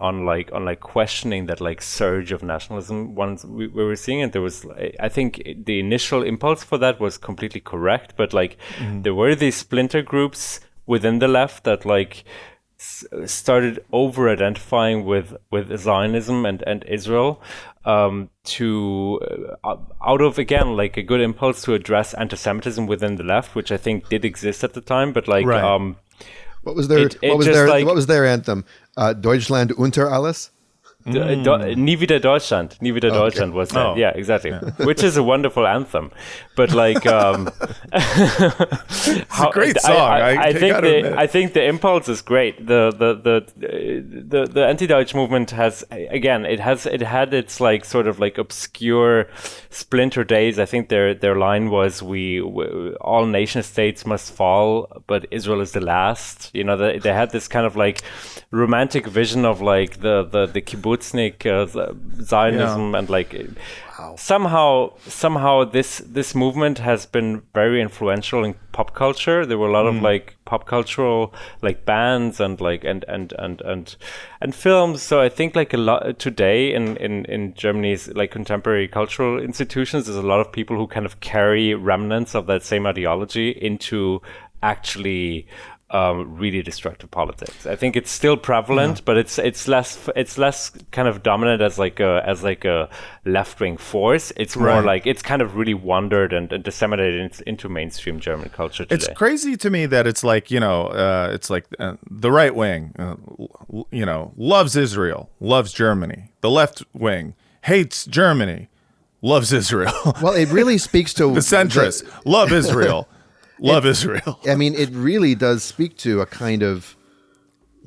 questioning that like surge of nationalism once we were seeing it. There was, I think the initial impulse for that was completely correct, but like there were these splinter groups within the left that like started over identifying with Zionism and Israel, to out of, again, like a good impulse to address anti-Semitism within the left, which I think did exist at the time, but like what was their anthem? Deutschland unter alles? Nie wieder Deutschland. Nie wieder Deutschland was that. Yeah, exactly. Which is a wonderful anthem. But like, it's a great song. I think the impulse is great. The anti-Deutsch movement has, again, it had its like sort of like obscure splinter days. I think their line was we all nation states must fall, but Israel is the last. You know, they had this kind of like romantic vision of like the kibbutz Zionism, and like somehow this movement has been very influential in pop culture. There were a lot of like pop cultural like bands and like and films. So I think like a lot today in Germany's like contemporary cultural institutions, there's a lot of people who kind of carry remnants of that same ideology into actually really destructive politics. I think it's still prevalent, but it's less kind of dominant as like a left-wing force. It's more like it's kind of really wandered and disseminated into mainstream German culture today. It's crazy to me that it's like, you know, it's like the right wing, you know, loves Israel, loves Germany. The left wing hates Germany, loves Israel. Well, it really speaks to the centrists love Israel. Love Israel. I mean, it really does speak to a kind of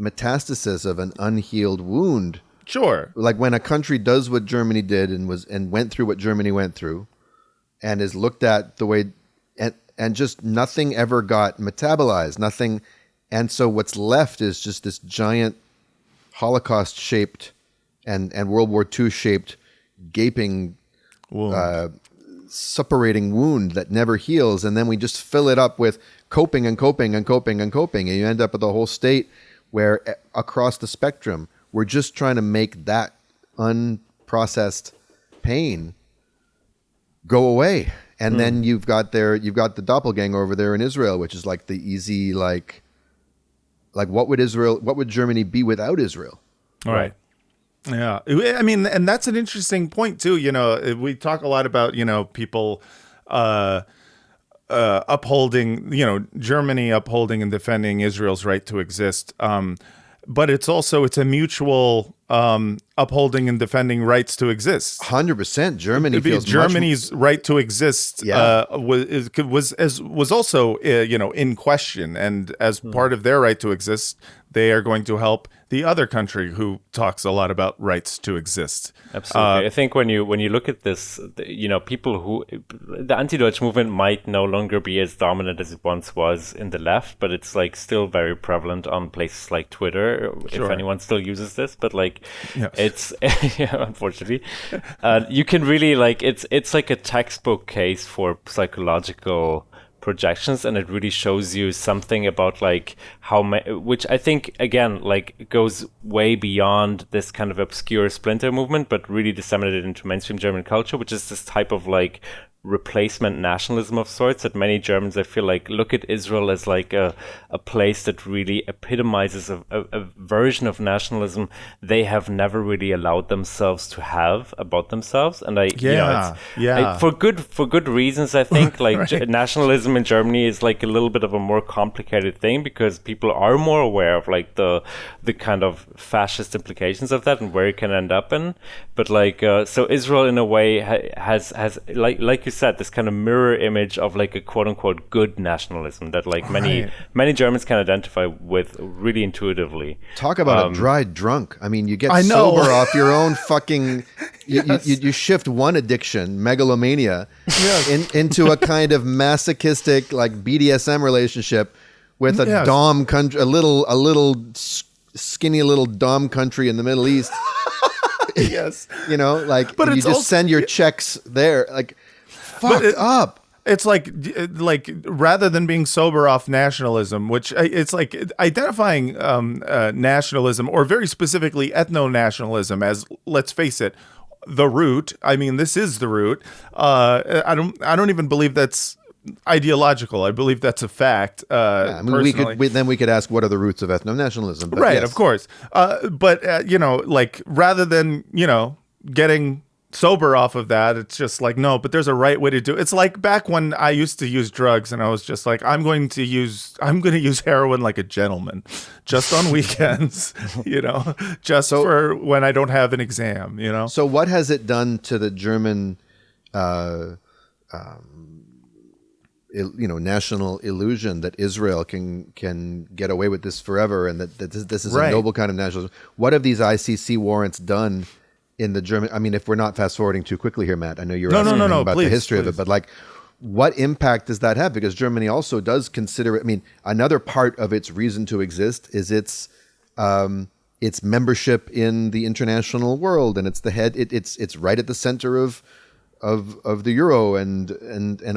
metastasis of an unhealed wound. Sure. Like when a country does what Germany did and went through what Germany went through, and is looked at the way, and just nothing ever got metabolized, nothing, and so what's left is just this giant Holocaust-shaped and World War II shaped gaping suppurating wound that never heals, and then we just fill it up with coping and coping and coping and coping, and you end up with a whole state where across the spectrum we're just trying to make that unprocessed pain go away. And then you've got the doppelganger over there in Israel, which is like the easy like what would Germany be without Israel? Right. Yeah, I mean, and that's an interesting point too. You know, we talk a lot about, you know, people upholding, you know, Germany upholding and defending Israel's right to exist. But it's a mutual upholding and defending rights to exist. 100%. Germany's right to exist was also you know, in question, and as part of their right to exist, they are going to help the other country who talks a lot about rights to exist. Absolutely. I think when you look at this, you know, people who the anti-Deutsch movement might no longer be as dominant as it once was in the left, but it's like still very prevalent on places like Twitter, if anyone still uses this. But like, it's unfortunately, you can really like it's like a textbook case for psychological projections, and it really shows you something about like which I think again like goes way beyond this kind of obscure splinter movement, but really disseminated into mainstream German culture, which is this type of like replacement nationalism of sorts that many Germans, I feel like, look at Israel as like a place that really epitomizes a version of nationalism they have never really allowed themselves to have about themselves. And for good reasons, I think like nationalism in Germany is like a little bit of a more complicated thing, because people are more aware of like the kind of fascist implications of that and where it can end up in. But like so Israel in a way has like you said, this kind of mirror image of like a quote unquote good nationalism that like many Germans can identify with really intuitively. Talk about a dry drunk. I mean, you get sober off your own fucking you shift one addiction, megalomania, into a kind of masochistic like BDSM relationship with a dom country, a little skinny little dom country in the Middle East. Yes, but you just send your checks there, like fucked up. It's like rather than being sober off nationalism, which it's like identifying nationalism, or very specifically ethno-nationalism, as, let's face it, the root. I mean, this is the root. I don't even believe that's ideological. I believe that's a fact. We could ask, what are the roots of ethno-nationalism? But right, yes. of course. But like rather than getting sober off of that, it's just like, no, but there's a right way to do it. It's like back when I used to use drugs, and I was just like, I'm going to use heroin like a gentleman, just on weekends, just for when I don't have an exam, So what has it done to the German national illusion that Israel can get away with this forever, and that this is a noble kind of nationalism? What have these ICC warrants done in the German? I mean, if we're not fast forwarding too quickly here, Matt, I know you're asking about the history of it, but like, what impact does that have? Because Germany also does consider it. I mean, another part of its reason to exist is its membership in the international world, and it's the head. It's right at the center of the euro and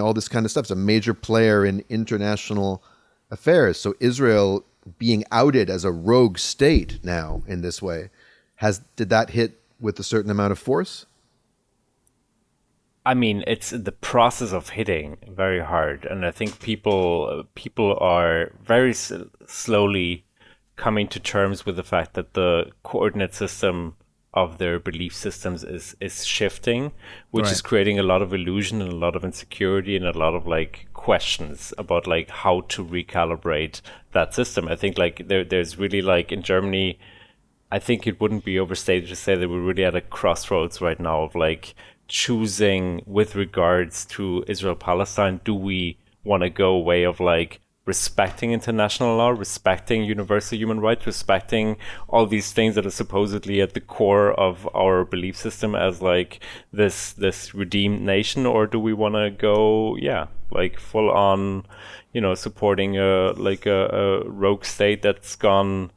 all this kind of stuff. It's a major player in international affairs. So Israel being outed as a rogue state now in this way, did that hit with a certain amount of force? I mean, it's the process of hitting very hard, and I think people are very slowly coming to terms with the fact that the coordinate system of their belief systems is shifting, which is creating a lot of illusion and a lot of insecurity and a lot of like questions about like how to recalibrate that system. I think like there's really like in Germany, I think it wouldn't be overstated to say that we're really at a crossroads right now of like choosing with regards to Israel-Palestine. Do we want to go a way of like respecting international law, respecting universal human rights, respecting all these things that are supposedly at the core of our belief system as like this redeemed nation? Or do we want to go, like full on, supporting a rogue state that's gone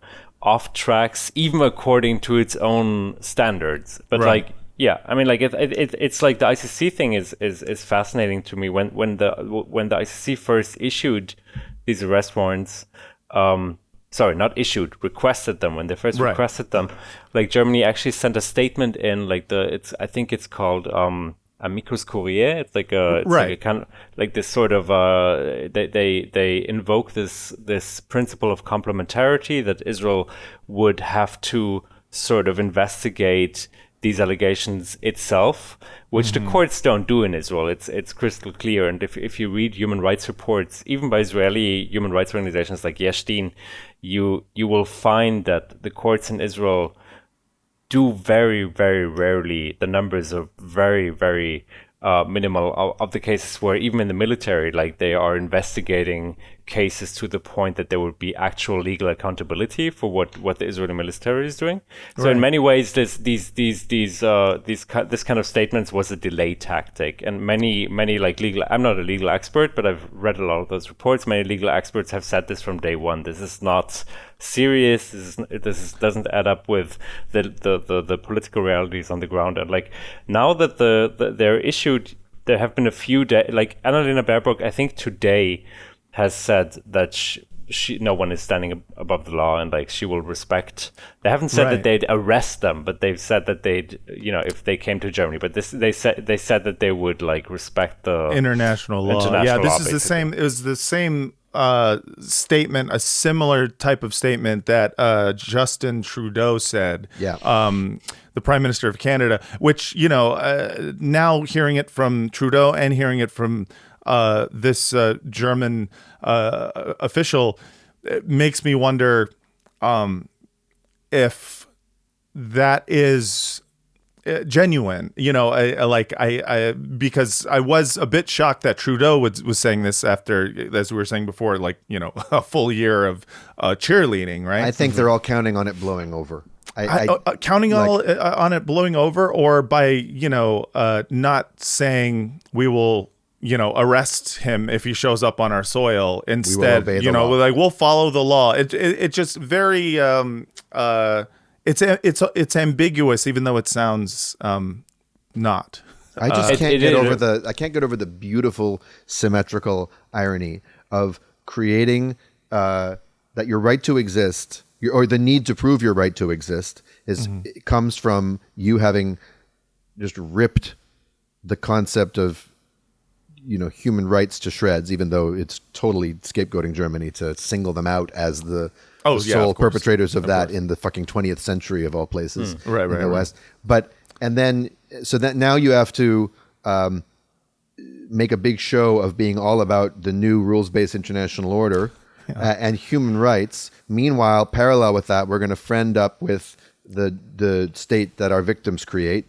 off tracks, even according to its own standards? But I mean, like it's like the ICC thing is fascinating to me. When the ICC first issued these arrest warrants, requested them. When they first requested them, like Germany actually sent a statement in, like I think it's called amicus curiae. It's like a kind of like this sort of they invoke this principle of complementarity, that Israel would have to sort of investigate these allegations itself, which the courts don't do in Israel. It's crystal clear. And if you read human rights reports, even by Israeli human rights organizations like Yesh Din, you will find that the courts in Israel do very, very rarely. The numbers are very, very minimal of the cases where even in the military, like they are investigating cases to the point that there would be actual legal accountability for what the Israeli military is doing. So in many ways, this kind of statements was a delay tactic, and many like legal. I'm not a legal expert, but I've read a lot of those reports. Many legal experts have said this from day one. This is not serious. This doesn't add up with the political realities on the ground. And like now that they're issued, there have been a few days. Like Annalena Baerbock, I think today, has said that she no one is standing above the law, and like she will respect. They haven't said that they'd arrest them, but they've said that they'd, if they came to Germany. But they said that they would like respect the international law. This is the same. It was the same statement, a similar type of statement that Justin Trudeau said. The Prime Minister of Canada, which now hearing it from Trudeau and hearing it from this German official, it makes me wonder if that is genuine. Because I was a bit shocked that Trudeau was saying this after, as we were saying before, a full year of cheerleading, right? I think they're all counting on it blowing over. counting on it blowing over, or by not saying we will arrest him if he shows up on our soil. Instead, we'll follow the law. It just very it's ambiguous, even though it sounds not. I just can't get over the beautiful symmetrical irony of creating that your right to exist, or the need to prove your right to exist, it comes from you having just ripped the concept of human rights to shreds, even though it's totally scapegoating Germany to single them out as the sole perpetrators of that in the fucking 20th century of all places in the West. But so that now you have to make a big show of being all about the new rules-based international order and human rights. Meanwhile, parallel with that, we're going to friend up with the state that our victims create.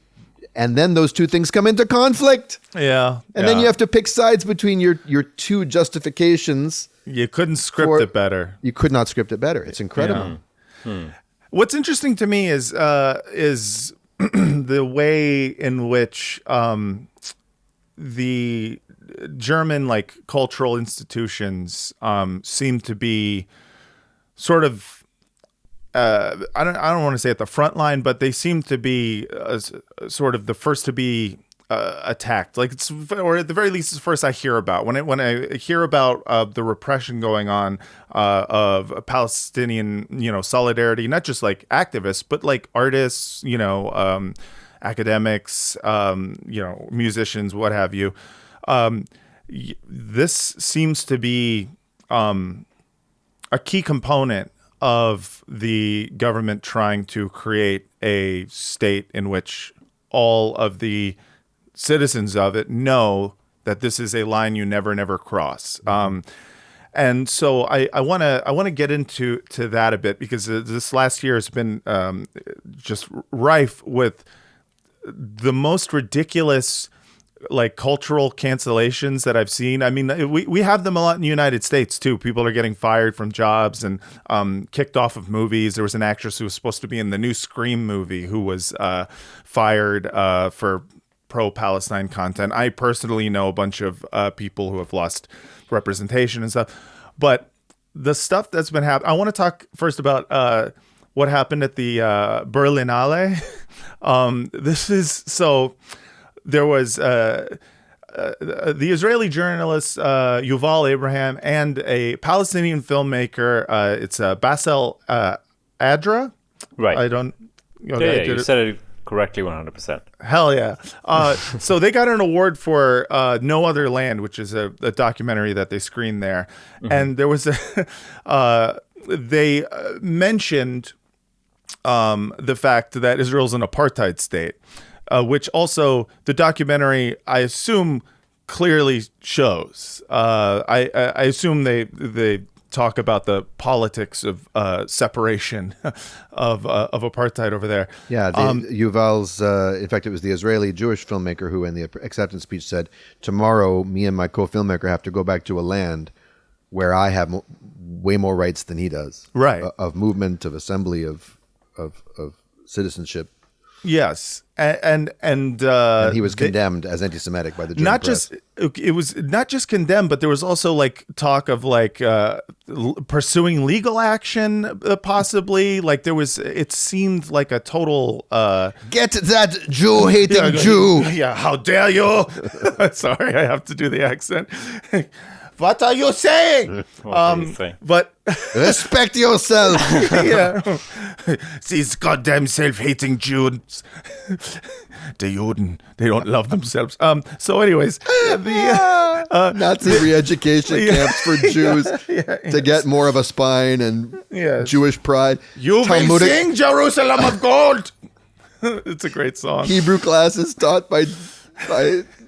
And then those two things come into conflict. Yeah. And then you have to pick sides between your two justifications. You couldn't script it better. You could not script it better. It's incredible. Yeah. What's interesting to me is the way in which the German cultural institutions seem to be sort of I don't want to say at the front line, but they seem to be sort of the first to be attacked. Or at the very least, it's the first I hear about when I hear about the repression going on of Palestinian, solidarity, not just activists, but artists, academics, musicians, what have you. This seems to be a key component of the government trying to create a state in which all of the citizens of it know that this is a line you never cross. And so I want to get into that a bit, because this last year has been just rife with the most ridiculous cultural cancellations that I've seen. I mean, we have them a lot in the United States too. People are getting fired from jobs and kicked off of movies. There was an actress who was supposed to be in the new Scream movie who was fired for pro-Palestine content. I personally know a bunch of people who have lost representation and stuff. But the stuff that's been happening, I want to talk first about what happened at the Berlinale. There was the Israeli journalist Yuval Abraham and a Palestinian filmmaker. It's Bassel Adra. Right. I don't. Okay, you said it correctly 100%. Hell yeah. So they got an award for No Other Land, which is a documentary that they screened there. Mm-hmm. And there was they mentioned the fact that Israel's an apartheid state. Which also the documentary, I assume, clearly shows. I assume they talk about the politics of separation of apartheid over there. Yeah, Yuval's. In fact, it was the Israeli Jewish filmmaker who, in the acceptance speech, said, "Tomorrow, me and my co-filmmaker have to go back to a land where I have way more rights than he does. Right, of movement, of assembly, of citizenship." Yes, and he was condemned as anti-Semitic by the German press. It was not just condemned, but there was also talk of pursuing legal action, possibly. It seemed like a total get that Jew-hating Jew. Yeah, how dare you? Sorry, I have to do the accent. What are you saying? But respect yourself. Yeah, these goddamn self-hating Jews. The Juden, they don't love themselves. So, anyways, the Nazi re-education camps for Jews to get more of a spine and Jewish pride. You will sing Jerusalem of gold. It's a great song. Hebrew classes taught by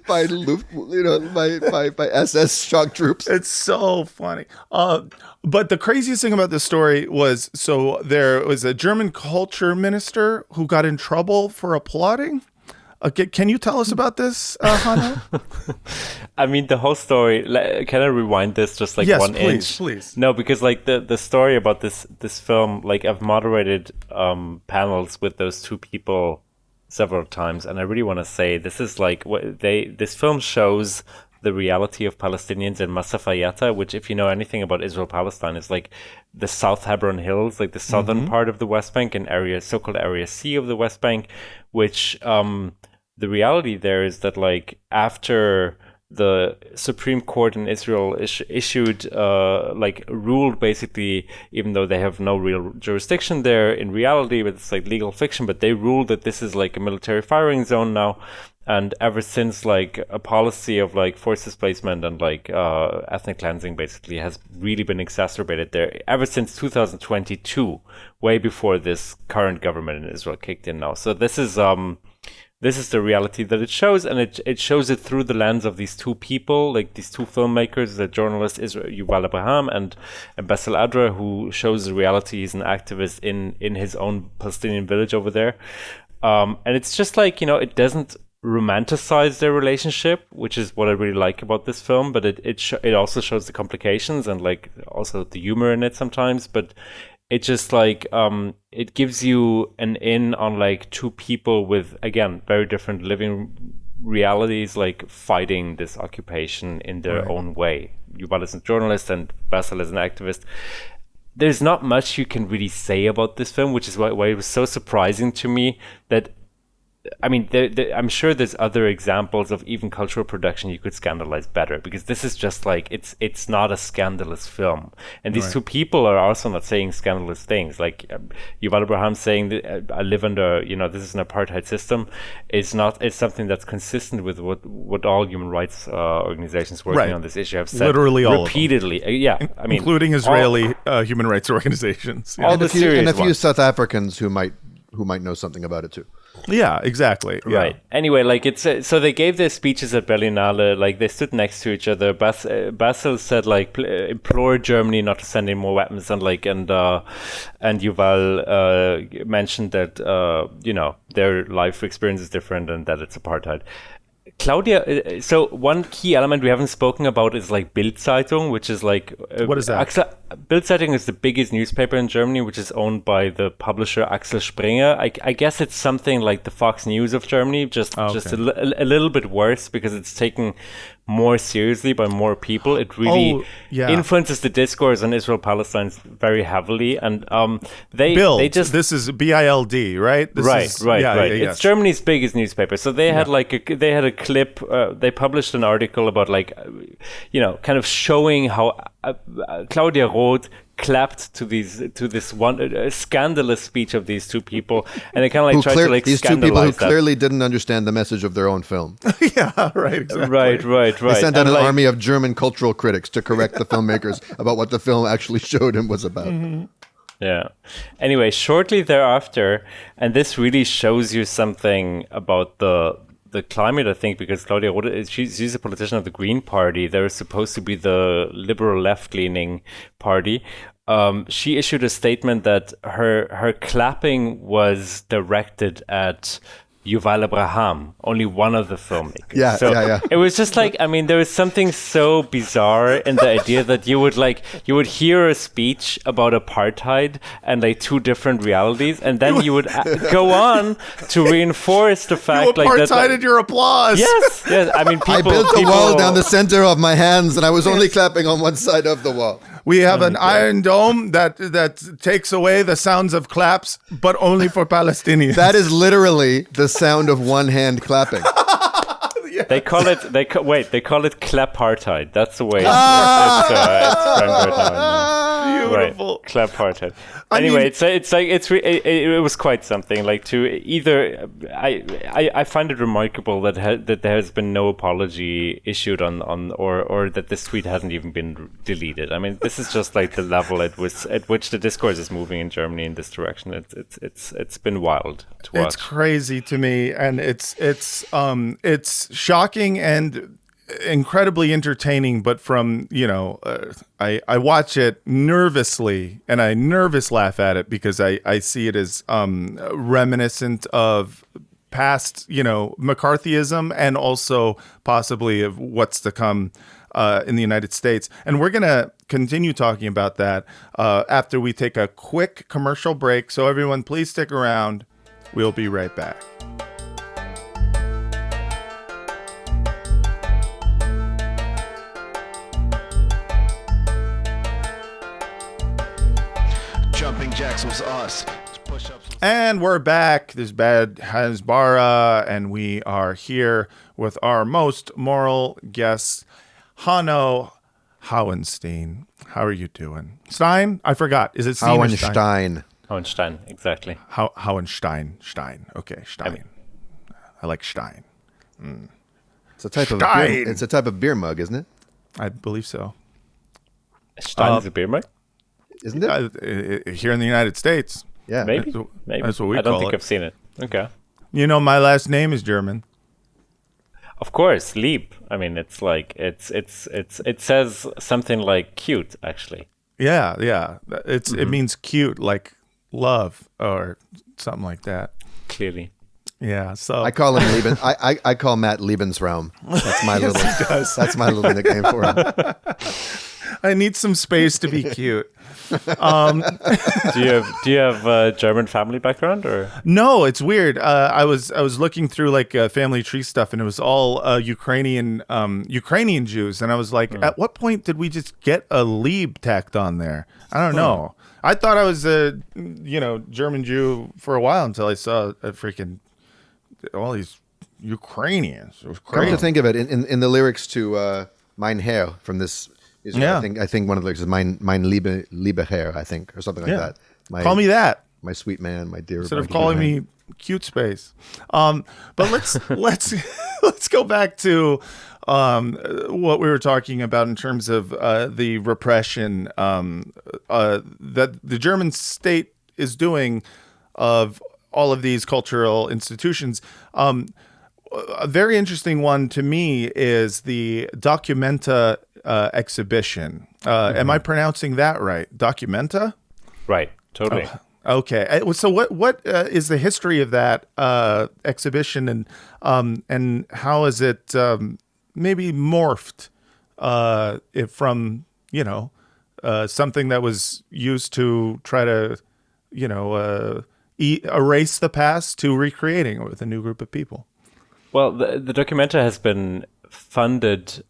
SS shock troops. It's so funny. But the craziest thing about this story was, so there was a German culture minister who got in trouble for applauding Okay, can you tell us about this, Hanno? I mean, the whole story. Can I rewind this just like yes, one please, inch? Please. No, because like the story about this film, like I've moderated panels with those two people several times, and I really want to say this is like this film shows the reality of Palestinians in Masafayata, which, if you know anything about Israel-Palestine, is like the South Hebron Hills, like the southern part of the West Bank, and so-called Area C of the West Bank, which the reality there is that like after the Supreme Court in Israel ruled basically, even though they have no real jurisdiction there in reality, but it's like legal fiction, but they ruled that this is like a military firing zone now. And ever since, like, a policy of like forced displacement and like ethnic cleansing basically has really been exacerbated there ever since 2022, way before this current government in Israel kicked in now. So this is the reality that it shows, and it shows it through the lens of these two people, like these two filmmakers, the journalist Yuval Abraham and Bassel Adra, who shows the reality. He's an activist in his own Palestinian village over there. And it's just like, it doesn't romanticize their relationship, which is what I really like about this film, but it also shows the complications and like also the humor in it sometimes, but it just like it gives you an in on like two people with, again, very different living realities, like fighting this occupation in their own way. Yuval is a journalist and Bassel is an activist. There's not much you can really say about this film, which is why it was so surprising to me that, I mean, I'm sure there's other examples of even cultural production you could scandalize better, because this is just like, it's not a scandalous film. And these two people are also not saying scandalous things. Like Yuval Abraham saying that I live under, this is an apartheid system, it's something that's consistent with what all human rights organizations working on this issue have said. Literally all repeatedly. I mean, including Israeli human rights organizations. Yeah. And a few South Africans who might know something about it too. Yeah, exactly. Yeah. Right. Anyway, like it's so they gave their speeches at Berlinale, like they stood next to each other. Bassel said like implore Germany not to send in more weapons, and Yuval mentioned that their life experience is different and that it's apartheid. Claudia, so one key element we haven't spoken about is like Bild-Zeitung, which is like... what is that? Bild-Zeitung is the biggest newspaper in Germany, which is owned by the publisher Axel Springer. I guess it's something like the Fox News of Germany, just a little bit worse, because it's taken more seriously by more people. It really influences the discourse on Israel-Palestine very heavily. And they just... This is BILD, right? Right. It's Germany's biggest newspaper. So they had a clip, they published an article about like, kind of showing how Claudia Roth clapped to this one scandalous speech of these two people, and they kind of like tried to like these two people who clearly didn't understand the message of their own film. Yeah, right, exactly. Right. They sent out an army of German cultural critics to correct the filmmakers about what the film actually showed and was about. Mm-hmm. Yeah. Anyway, shortly thereafter, and this really shows you something about the climate, I think, because Claudia Roth, she's a politician of the Green Party. They're supposed to be the liberal left-leaning party. She issued a statement that her clapping was directed at Yuval Abraham, only one of the filmmakers. Yeah. It was just like, I mean, there was something so bizarre in the idea that you would hear a speech about apartheid and like two different realities, and then you would go on to reinforce the fact you apartheided your applause. Yes. I mean, I built the wall down the center of my hands, and I was only clapping on one side of the wall. We have an iron dome that takes away the sounds of claps, but only for Palestinians. That is literally the sound of one hand clapping. Yes. They call it clapartheid. That's the way it's framed right now. Beautiful. Right. Clapartheid. Anyway, it was quite something. Like to either, I find it remarkable that there has been no apology issued on or that this tweet hasn't even been deleted. I mean, this is just like the level at which the discourse is moving in Germany in this direction. It's been wild to watch. It's crazy to me, and it's shocking and incredibly entertaining, but from I watch it nervously, and I nervous laugh at it because I see it as reminiscent of past, McCarthyism and also possibly of what's to come in the United States. And we're going to continue talking about that after we take a quick commercial break. So everyone, please stick around. We'll be right back. Jumping jacks was us. And we're back. This is Bad Hasbara, and we are here with our most moral guest, Hanno Hauenstein. How are you doing? Stein? I forgot. Is it Stein or Stein? Hauenstein, exactly. Hauenstein. Stein. Okay, Stein. I like Stein. It's a type of beer mug, isn't it? I believe so. Stein is a beer mug? Isn't it? Here in the United States. Yeah. Maybe. That's what we call it. I don't think I've seen it. Okay. My last name is German. Of course, Lieb. I mean, it's like it says something like cute, actually. Yeah. It means cute, like love or something like that. Clearly. Yeah. So I call him Lieben. I call Matt Lebensraum. That's my That's my little nickname for him. I need some space to be cute. Do you have German family background or? No, it's weird. I was looking through like family tree stuff, and it was all Ukrainian Jews, and I was like, at what point did we just get a Lieb tacked on there? I don't know. I thought I was a German Jew for a while until I saw all these Ukrainians. It was crazy. Come to think of it, in the lyrics to Mein Herr from this. I think one of the lyrics is mein liebe Herr, I think, or something like that. Call me that. My sweet man, my dear. Instead of calling me cute space. But let's go back to what we were talking about in terms of the repression that the German state is doing of all of these cultural institutions. A very interesting one to me is the Documenta exhibition. Am I pronouncing that right? Documenta? Right. Totally. Okay. So what is the history of that exhibition, and how is it maybe morphed from something that was used to try to erase the past to recreating it with a new group of people? Well, the Documenta has been founded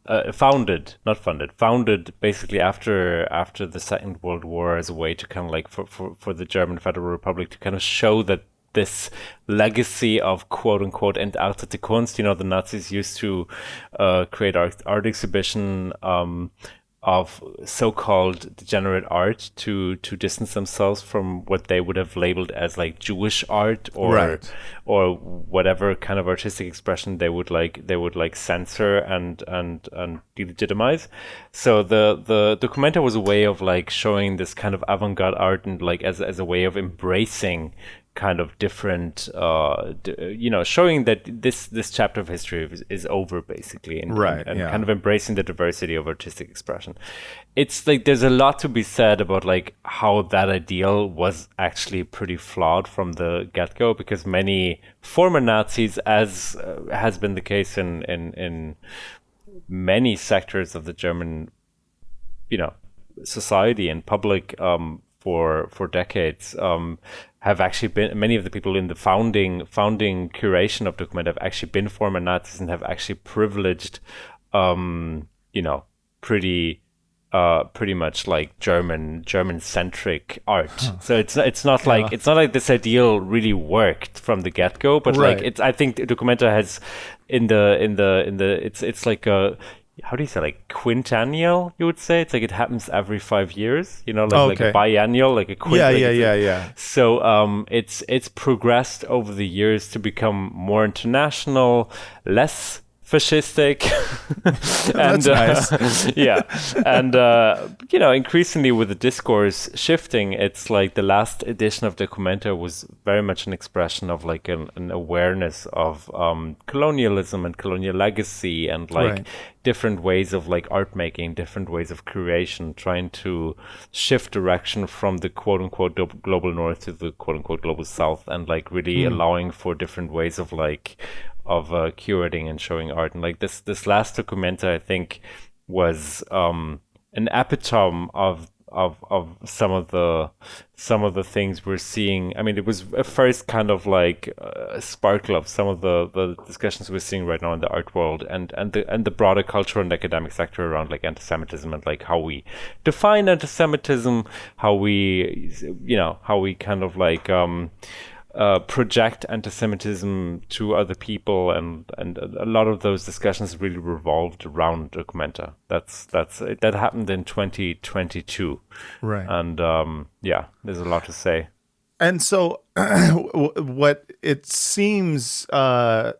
basically after the Second World War as a way to kind of like for the German Federal Republic to kind of show that this legacy of quote unquote entartete Kunst, the Nazis used to create art exhibition of so-called degenerate art to distance themselves from what they would have labeled as like Jewish art or whatever kind of artistic expression they would censor and delegitimize. So the Documenta was a way of like showing this kind of avant-garde art and like as a way of embracing kind of different, showing that this chapter of history is over basically, and kind of embracing the diversity of artistic expression. It's like there's a lot to be said about like how that ideal was actually pretty flawed from the get-go, because many former Nazis, as has been the case in many sectors of the German, society and public for decades, have actually been, many of the people in the founding curation of Documenta have actually been former Nazis and have actually privileged, pretty much like German centric art. So it's not like this ideal really worked from the get go, but like I think Documenta has it's like a, how do you say, like quintennial, you would say? It's like it happens every 5 years, like a biennial, like a quint. Yeah. So it's progressed over the years to become more international, less fascistic. And, That's nice. Yeah. And, increasingly with the discourse shifting, it's like the last edition of Documenta was very much an expression of like an awareness of colonialism and colonial legacy and like different ways of like art making, different ways of creation, trying to shift direction from the quote unquote global north to the quote unquote global south, and like really allowing for different ways of like curating and showing art. And like this last Documenta, I think, was an epitome of some of the things we're seeing. I mean, it was a first kind of like a sparkle of some of the discussions we're seeing right now in the art world and the broader cultural and academic sector around like anti-Semitism and like how we define anti-Semitism, how we kind of like project anti-Semitism to other people, and a lot of those discussions really revolved around Documenta. That happened in 2022, right? And there's a lot to say. And so, what it seems that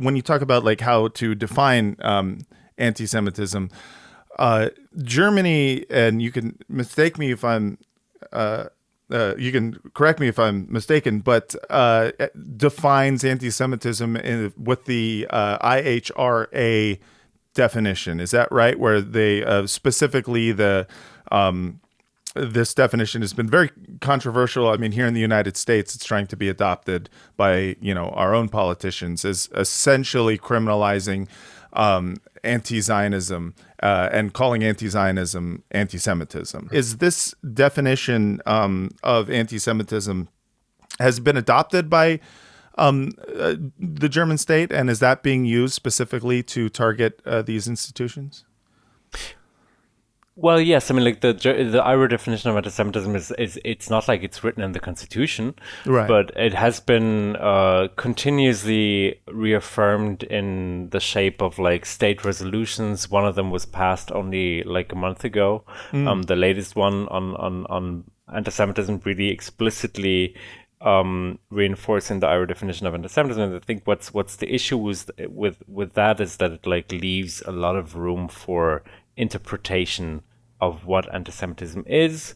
when you talk about like how to define anti-Semitism, Germany, and you can mistake me if I'm. You can correct me if I'm mistaken, but defines anti-Semitism with the IHRA definition. Is that right? Where they specifically this definition has been very controversial. I mean, here in the United States, it's trying to be adopted by our own politicians as essentially criminalizing anti-Zionism and calling anti-Zionism anti-Semitism. Is this definition of anti-Semitism has been adopted by the German state, and is that being used specifically to target these institutions? Well, yes. I mean, like the Irish definition of anti-Semitism is it's not like it's written in the Constitution, right? But it has been continuously reaffirmed in the shape of like state resolutions. One of them was passed only like a month ago. The latest one on anti-Semitism really explicitly reinforcing the Irish definition of anti-Semitism. And I think what's the issue with that is that it like leaves a lot of room for interpretation of what anti-Semitism is.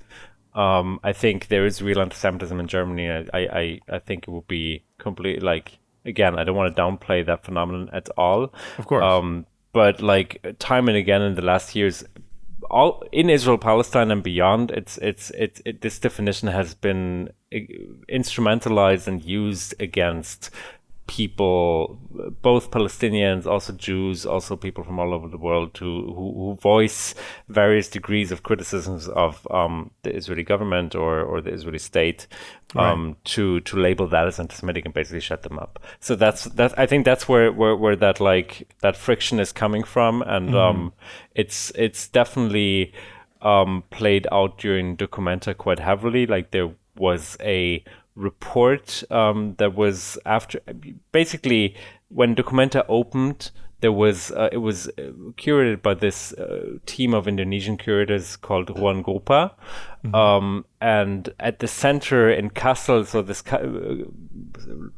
I think there is real anti-Semitism in Germany. I think it would be completely like, again, I don't want to downplay that phenomenon at all. Of course. But like time and again in the last years, all in Israel, Palestine, and beyond, this definition has been instrumentalized and used against people, both Palestinians, also Jews, also people from all over the world who voice various degrees of criticisms of the Israeli government or the Israeli state, to label that as anti-Semitic and basically shut them up. So that's I think that's where that like that friction is coming from, and it's definitely played out during Documenta quite heavily. Like there was a report that was after, basically when Documenta opened, there was it was curated by this team of Indonesian curators called Ruang Grupa, and at the center in Kassel, so this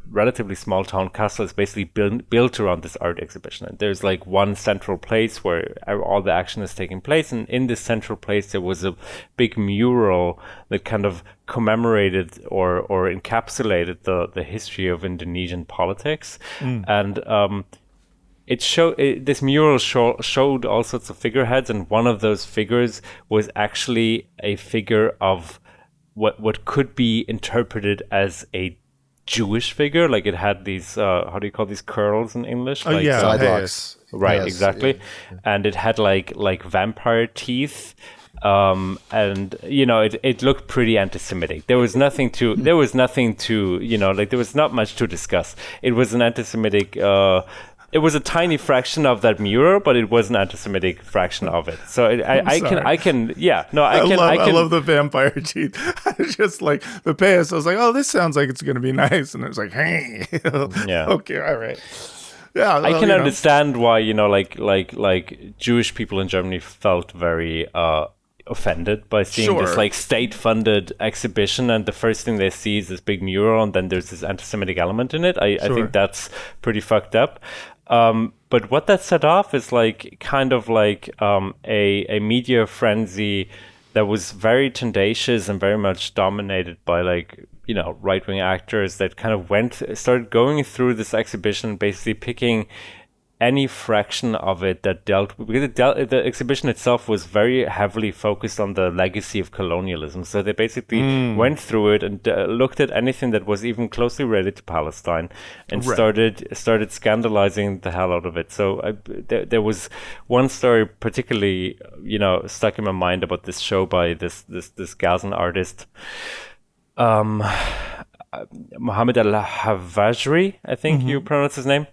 relatively small town Kassel is basically built around this art exhibition, and there's like one central place where all the action is taking place, and in this central place there was a big mural that kind of commemorated or encapsulated the history of Indonesian politics, and this mural showed all sorts of figureheads, and one of those figures was actually a figure of what could be interpreted as a Jewish figure. Like it had these how do you call these curls in English? Oh, like, yeah, sidewalks. Right, Yes, exactly. Yeah. And it had like vampire teeth. And it looked pretty anti-Semitic. There was nothing to there was not much to discuss. It was an anti-Semitic it was a tiny fraction of that mural, but it was an anti-Semitic fraction of it. So I love the vampire teeth. It's just like the pass. I was like, oh, this sounds like it's going to be nice, and it was like, hey, yeah, okay, all right. Yeah, I can understand why like Jewish people in Germany felt very offended by seeing this like state-funded exhibition, and the first thing they see is this big mural, and then there's this anti-Semitic element in it. I think that's pretty fucked up. But what that set off is like kind of like a media frenzy that was very tenacious and very much dominated by like, you know, right-wing actors that kind of started going through this exhibition, basically picking any fraction of it that dealt with, because the exhibition itself was very heavily focused on the legacy of colonialism. So they basically went through it and looked at anything that was even closely related to Palestine and started scandalizing the hell out of it. So there was one story particularly, you know, stuck in my mind about this show by this Gallant artist, Mohammed Al-Havajri, I think you pronounce his name.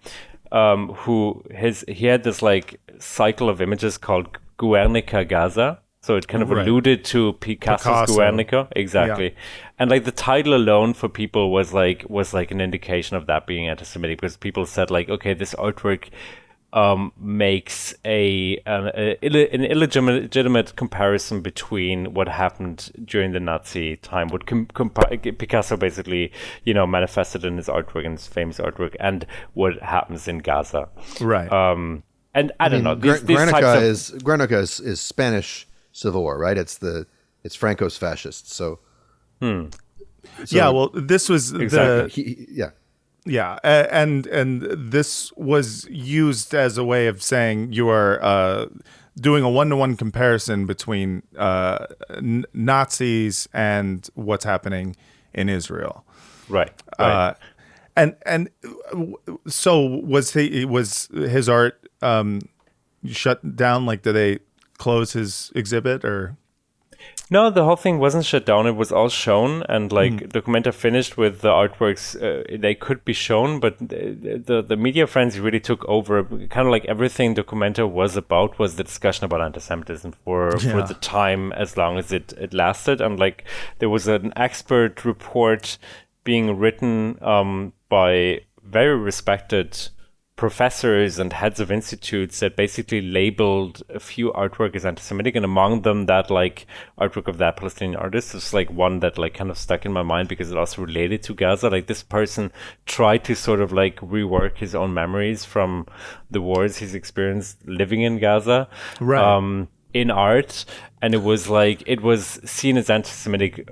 He had this like cycle of images called Guernica Gaza. So it kind of alluded to Picasso's Guernica. Exactly. Yeah. And like the title alone for people was like an indication of that being anti-Semitic, because people said like, okay, this artwork makes an illegitimate comparison between what happened during the Nazi time, what Picasso basically, you know, manifested in his artwork, in his famous artwork, and what happens in Gaza. Right. And I don't know. Guernica is Spanish Civil War, right? It's Franco's fascists. So yeah. Well, this was exactly. Yeah, and this was used as a way of saying you are doing a one-to-one comparison between Nazis and what's happening in Israel. Right. And so was his art shut down? Like, did they close his exhibit or? No, the whole thing wasn't shut down. It was all shown, and like Documenta finished with the artworks. They could be shown, but the media frenzy really took over. Kind of like everything Documenta was about was the discussion about anti-Semitism for the time, as long as it lasted. And like there was an expert report being written by very respected professors and heads of institutes that basically labeled a few artwork as anti-Semitic, and among them that like artwork of that Palestinian artist is like one that like kind of stuck in my mind because it also related to Gaza. Like this person tried to sort of like rework his own memories from the wars he's experienced living in Gaza. Right. In art, and it was seen as anti-Semitic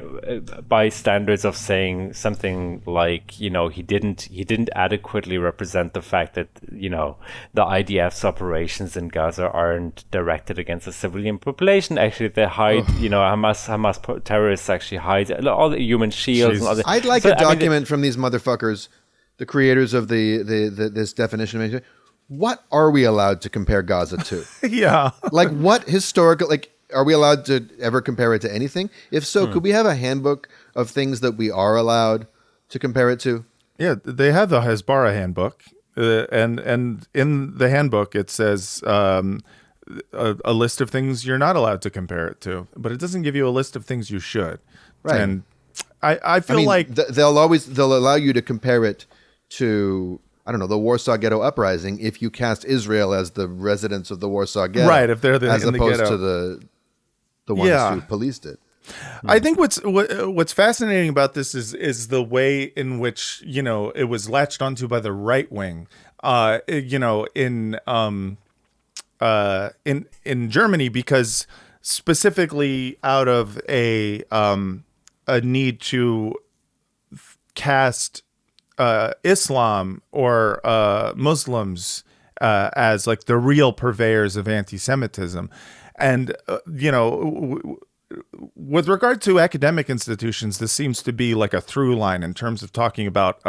by standards of saying something like, you know, he didn't adequately represent the fact that, you know, the IDF's operations in Gaza aren't directed against the civilian population. Actually, they hide, you know, Hamas terrorists actually hide all the human shields. And all the, I'd like a document from these motherfuckers, the creators of this definition. What are we allowed to compare Gaza to? Yeah. Like what historical, like, are we allowed to ever compare it to anything? If so, could we have a handbook of things that we are allowed to compare it to? Yeah, they have the Hasbara handbook. And in the handbook, it says a list of things you're not allowed to compare it to, but it doesn't give you a list of things you should. Right. And I feel like they'll allow you to compare it to, I don't know, the Warsaw Ghetto Uprising if you cast Israel as the residents of the Warsaw Ghetto, right? If they're as in opposed the ghetto. to the ones who policed it. I think what's fascinating about this is the way in which, you know, it was latched onto by the right wing. You know, in Germany, because specifically out of a need to cast Islam or Muslims as like the real purveyors of anti-Semitism. And, you know, with regard to academic institutions, this seems to be like a through line in terms of talking about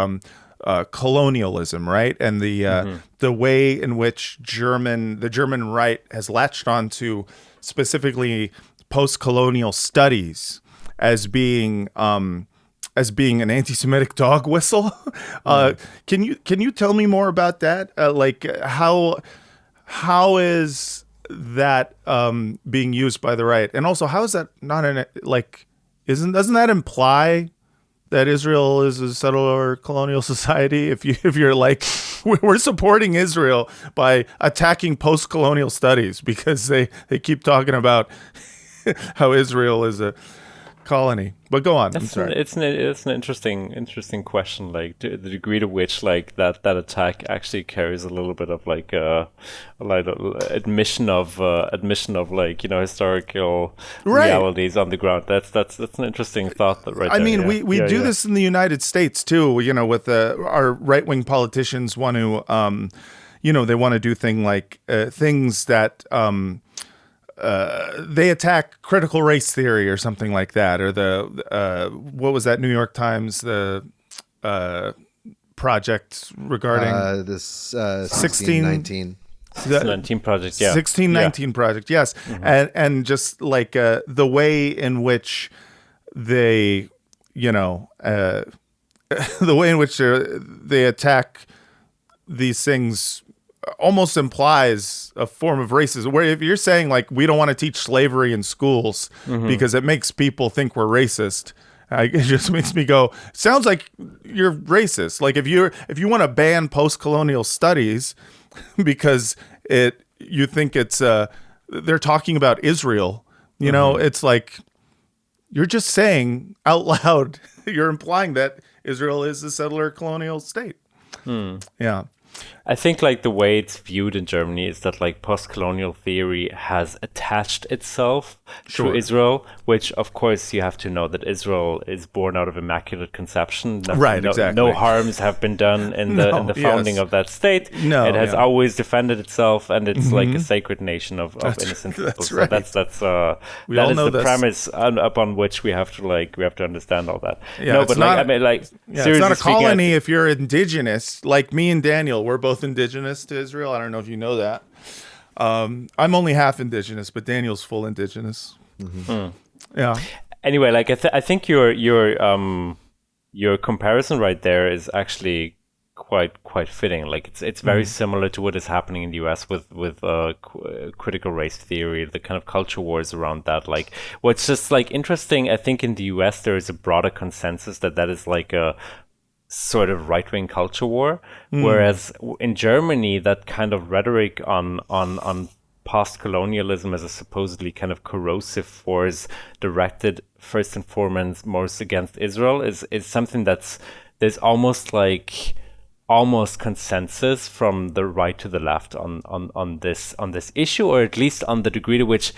colonialism, right? And the way in which the German right has latched onto specifically post-colonial studies as being an anti-Semitic dog whistle. Can you tell me more about that? Like how is that being used by the right, and also how is that not doesn't that imply that Israel is a settler colonial society? If you're like, we're supporting Israel by attacking post-colonial studies because they keep talking about how Israel is a colony. But go on. I'm sorry. It's an interesting question. Like the degree to which like that attack actually carries a little bit of like admission of like historical realities on the ground. That's an interesting thought. I mean, we do this in the United States too. With our right wing politicians want to, they want to do things that. They attack critical race theory or something like that, or the what was that New York Times project regarding this 1619 project, 1619 project, yes, and just like the way in which they, the way in which they attack these things. Almost implies a form of racism, where if you're saying like we don't want to teach slavery in schools because it makes people think we're racist, it just makes me go, sounds like you're racist. Like if you want to ban post-colonial studies because you think it's they're talking about Israel, it's like you're just saying out loud, you're implying that Israel is a settler colonial state. Yeah. I think like the way it's viewed in Germany is that like post-colonial theory has attached itself to Israel, which of course you have to know that Israel is born out of immaculate conception. Exactly. No harms have been done in the founding of that state. It has always defended itself, and it's like a sacred nation of innocent people. That's right. That is the premise upon which we have to understand all that. Yeah, it's not a colony if you're indigenous, like me and Daniel. We're both indigenous to Israel. I don't know if you know that. I'm only half indigenous, but Daniel's full indigenous. Yeah. Anyway, like I think your comparison right there is actually quite fitting. Like it's very similar to what is happening in the US with critical race theory, the kind of culture wars around that. Like what's just like interesting, I think in the US there is a broader consensus that is like a sort of right-wing culture war, whereas in Germany that kind of rhetoric on post-colonialism as a supposedly kind of corrosive force directed first and foremost against Israel is something there's almost consensus from the right to the left on this issue, or at least on the degree to which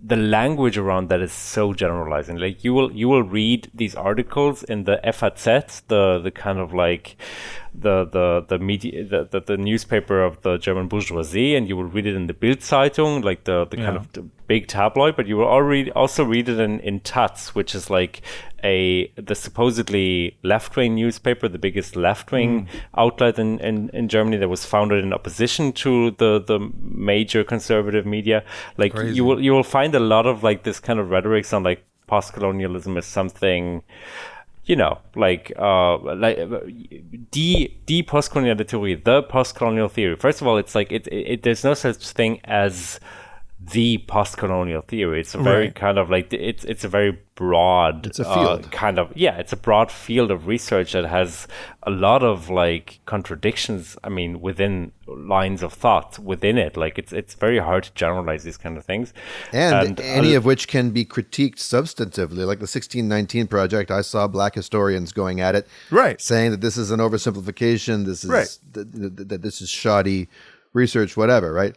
the language around that is so generalizing. Like you will read these articles in the FAZ, the kind of like the media, the newspaper of the German bourgeoisie, and you will read it in the Bild Zeitung, like the kind of the big tabloid, but you will also read it in Taz, which is like the supposedly left-wing newspaper, the biggest left-wing outlet in Germany that was founded in opposition to the major conservative media. Like Crazy. you will find a lot of like this kind of rhetorics on like post-colonialism as something, like the post-colonial theory, the post-colonial theory. First of all, it's like there's no such thing as the post-colonial theory. It's a very kind of like it's a very broad, it's a field it's a broad field of research that has a lot of like contradictions. I mean, within lines of thought within it, like it's very hard to generalize these kind of things, and any of which can be critiqued substantively. Like the 1619 project, I saw black historians going at it, saying that this is an oversimplification. This is that this is shoddy research, whatever, right?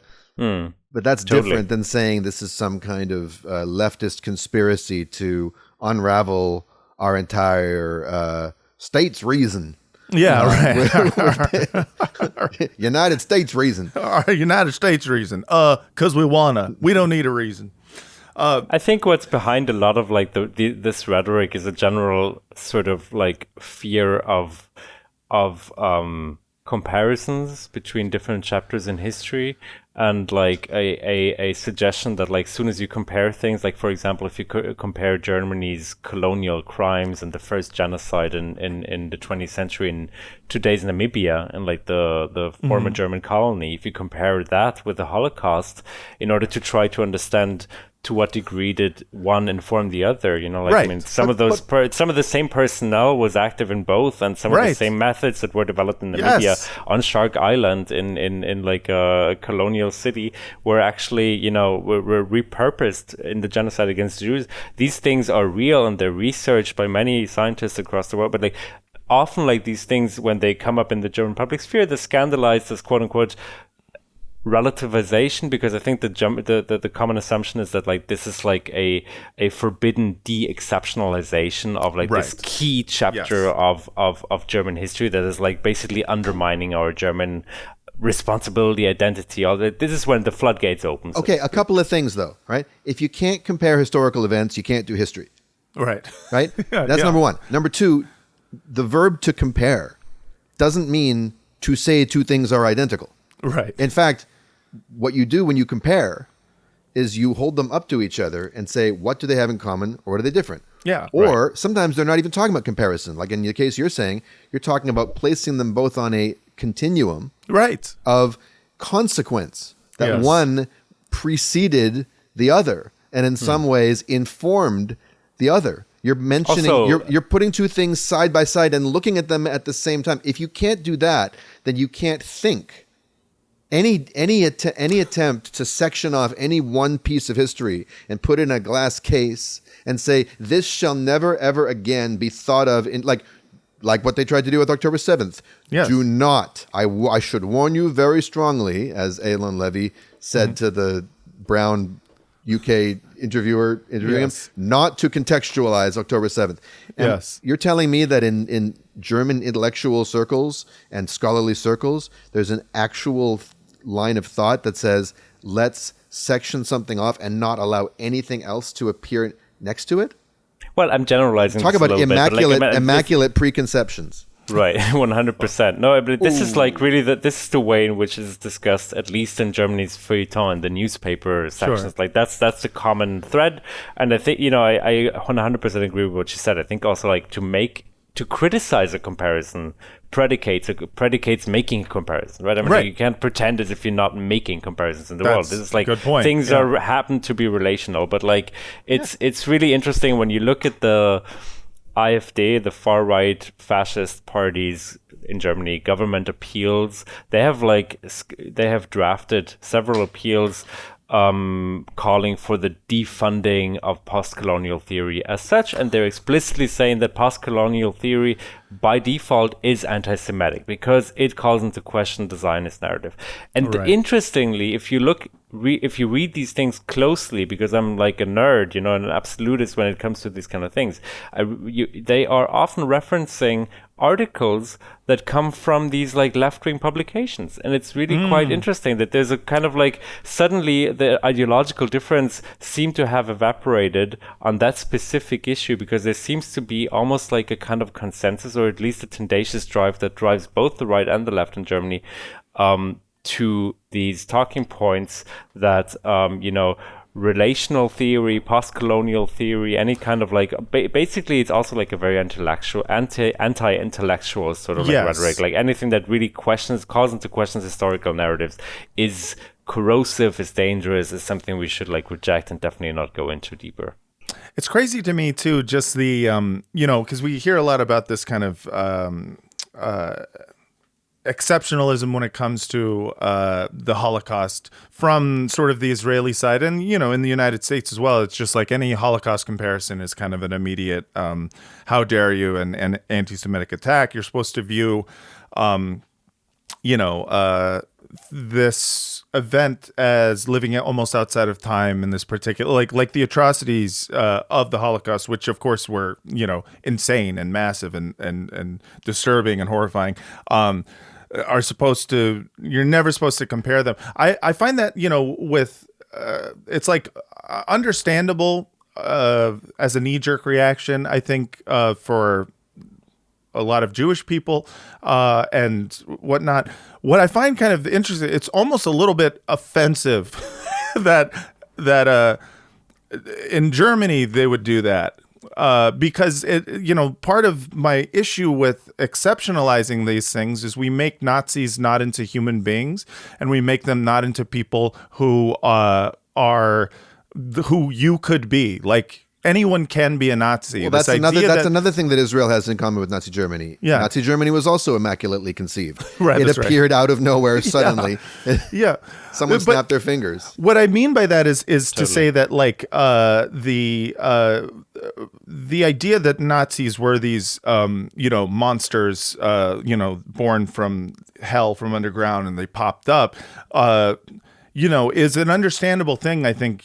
But that's different than saying this is some kind of leftist conspiracy to unravel our entire state's reason. United States reason. Our United States reason. 'Cause we wanna. We don't need a reason. I think what's behind a lot of like this rhetoric is a general sort of like fear of comparisons between different chapters in history, and like a suggestion that like soon as you compare things, like for example, if you compare Germany's colonial crimes and the first genocide in the 20th century in today's Namibia and like the former German colony, if you compare that with the Holocaust in order to try to understand to what degree did one inform the other? You know, like, Right. I mean, some of the same personnel was active in both, and some of the same methods that were developed in Namibia on Shark Island in like a colonial city were actually, you know, were repurposed in the genocide against Jews. These things are real and they're researched by many scientists across the world, but like often like these things, when they come up in the German public sphere, they're scandalized as quote unquote relativization, because I think the common assumption is that like this is like a forbidden de-exceptionalization of like this key chapter of German history that is like basically undermining our German responsibility, identity. All that. This is when the floodgates open. Okay, a couple of things though, right? If you can't compare historical events, you can't do history. Right. Right? That's number one. Number two, the verb to compare doesn't mean to say two things are identical. Right. In fact, what you do when you compare is you hold them up to each other and say, what do they have in common or what are they different? Yeah. Or sometimes they're not even talking about comparison. Like in the case you're saying, you're talking about placing them both on a continuum of consequence, that one preceded the other and in some ways informed the other. You're mentioning, Also, you're putting two things side by side and looking at them at the same time. If you can't do that, then you can't think. Any attempt to section off any one piece of history and put in a glass case and say this shall never ever again be thought of in like what they tried to do with October 7th. Yes. Do not. I should warn you very strongly, as Eilon Levy said to the Brown UK interviewer interviewing him, not to contextualize October 7th. And you're telling me that in German intellectual circles and scholarly circles, there's an actual line of thought that says, let's section something off and not allow anything else to appear next to it? Well, I'm generalizing. Talk about immaculate preconceptions. Right, 100%. No, but this is like really this is the way in which it is discussed, at least in Germany's feuilleton, the newspaper sections. Like that's the common thread, and I think I 100% agree with what you said. I think also like to criticize a comparison predicates making a comparison, right? I mean, you can't pretend as if you're not making comparisons in the world. This is like things happen to be relational, but like it's really interesting when you look at the AfD, the far-right fascist parties in Germany, government appeals. They have drafted several appeals calling for the defunding of post-colonial theory as such, and they're explicitly saying that post-colonial theory by default is anti-Semitic because it calls into question the Zionist narrative. And interestingly, if you read these things closely, because I'm like a nerd, and an absolutist when it comes to these kind of things, they are often referencing articles that come from these like left-wing publications, and it's really quite interesting that there's a kind of like suddenly the ideological difference seemed to have evaporated on that specific issue, because there seems to be almost like a kind of consensus, or at least a tenacious drive that drives both the right and the left in Germany to these talking points that relational theory, post-colonial theory, any kind of like basically it's also like a very anti-intellectual sort of like rhetoric, like anything that really calls into questions historical narratives is corrosive, is dangerous, is something we should like reject and definitely not go into deeper. It's crazy to me too, just the because we hear a lot about this kind of exceptionalism when it comes to the Holocaust from sort of the Israeli side, and in the United States as well. It's just like any Holocaust comparison is kind of an immediate how dare you and anti-Semitic attack. You're supposed to view this event as living almost outside of time in this particular like the atrocities of the Holocaust, which of course were insane and massive and disturbing and horrifying, are supposed to, you're never supposed to compare them. I find that with it's like understandable as a knee-jerk reaction, I think, for a lot of Jewish people and whatnot. What I find kind of interesting, it's almost a little bit offensive that in Germany they would do that. Because part of my issue with exceptionalizing these things is we make Nazis not into human beings, and we make them not into people who are who you could be. Like, anyone can be a Nazi. Well, that's another thing that Israel has in common with Nazi Germany. Yeah. Nazi Germany was also immaculately conceived. Right, it appeared out of nowhere suddenly. Yeah. Someone snapped their fingers. What I mean by that is to say that, like, the idea that Nazis were these monsters, born from hell, from underground, and they popped up, is an understandable thing. I think,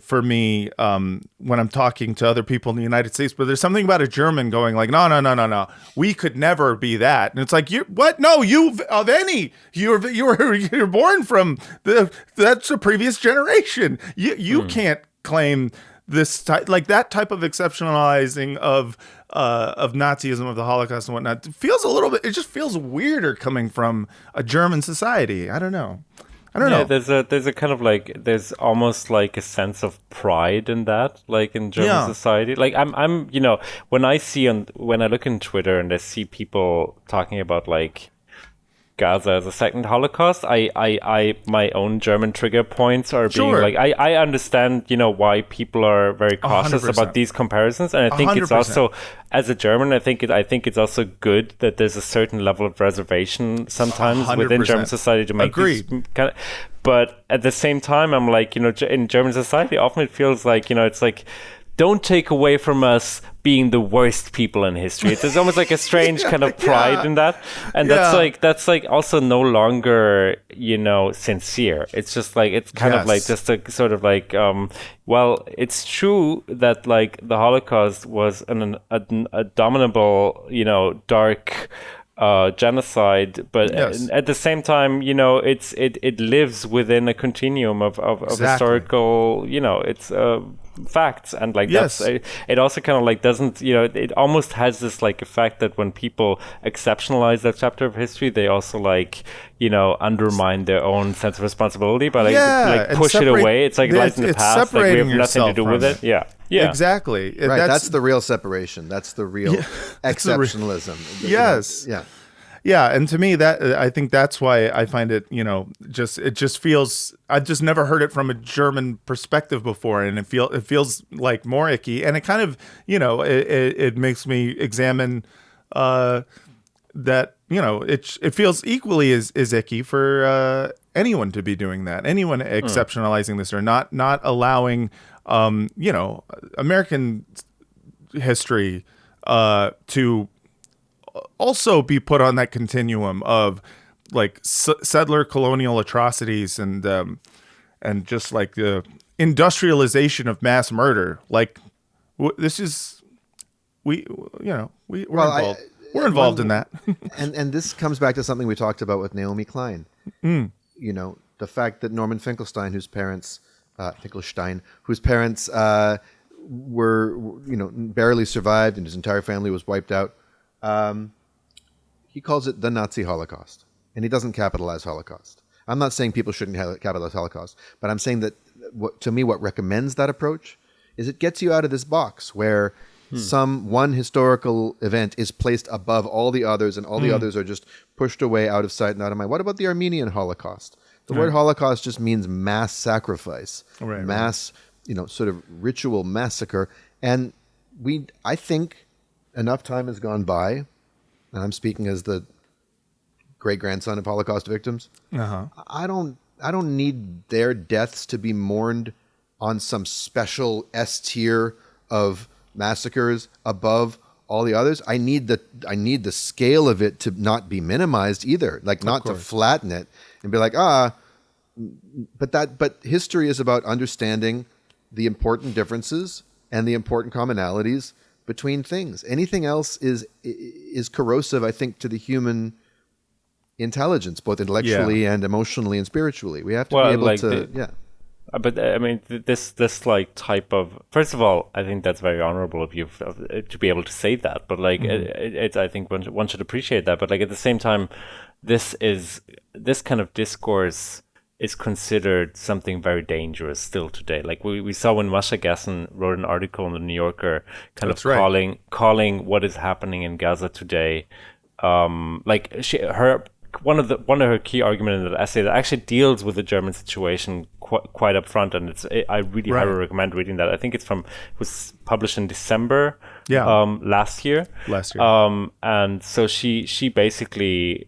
for me, when I'm talking to other people in the United States, but there's something about a German going like, no, we could never be that. And it's like, what? No, you're born from that's a previous generation. You can't claim this type, like that type of exceptionalizing of Nazism, of the Holocaust and whatnot. It just feels weirder coming from a German society. I don't know. There's a kind of like, there's almost like a sense of pride in that, like in German society. Like I'm when I look in Twitter and I see people talking about like Gaza as a second Holocaust, I my own German trigger points are being like, I understand, why people are very cautious 100%. About these comparisons, and I think 100%. It's also, as a German, I think it's also good that there's a certain level of reservation sometimes 100%. Within German society to make these kind of, but at the same time, I'm like, in German society, often it feels like, it's like, don't take away from us being the worst people in history. There's almost like a strange kind of pride in that. And that's like also no longer, sincere. It's just like, it's kind of like just a sort of like, well, it's true that like the Holocaust was an abominable, dark genocide, but at the same time, it lives within a continuum of historical, it's facts, and like that's it also kind of like doesn't, it almost has this like effect that when people exceptionalize that chapter of history, they also like undermine their own sense of responsibility, but like push it away. It's like lies in the past, like we have nothing to do with it. Yeah, exactly. Right, that's the real separation. That's the real exceptionalism. Yeah, and to me, that I think that's why I find it, it just feels, I've just never heard it from a German perspective before, and it feels like more icky, and it kind of, it makes me examine that, it feels equally as icky for anyone to be doing that, anyone exceptionalizing this or not allowing, American history to also be put on that continuum of like settler colonial atrocities and just like the industrialization of mass murder. Like this is we're involved. We're involved in that. and this comes back to something we talked about with Naomi Klein. The fact that Norman Finkelstein, whose parents were barely survived and his entire family was wiped out. He calls it the Nazi Holocaust, and he doesn't capitalize Holocaust. I'm not saying people shouldn't capitalize Holocaust, but I'm saying that what recommends that approach is it gets you out of this box where one historical event is placed above all the others, and all the others are just pushed away out of sight and out of mind. What about the Armenian Holocaust? The word Holocaust just means mass sacrifice, mass, sort of ritual massacre, and I think enough time has gone by, and I'm speaking as the great-grandson of Holocaust victims. I don't need their deaths to be mourned on some special S tier of massacres above all the others. I need the scale of it to not be minimized either, like not to flatten it and be like, but history is about understanding the important differences and the important commonalities between things. Anything else is corrosive, I think, to the human intelligence, both intellectually and emotionally and spiritually. We have to be able to, But I mean, this like type of, first of all, I think that's very honorable of you to be able to say that. But like, it's I think one should appreciate that. But like at the same time, this kind of discourse is considered something very dangerous still today. Like we saw when Masha Gessen wrote an article in the New Yorker, calling what is happening in Gaza today, like her one of her key arguments in that essay that actually deals with the German situation quite up front, and I really highly recommend reading that. I think it was published in December last year. And so she basically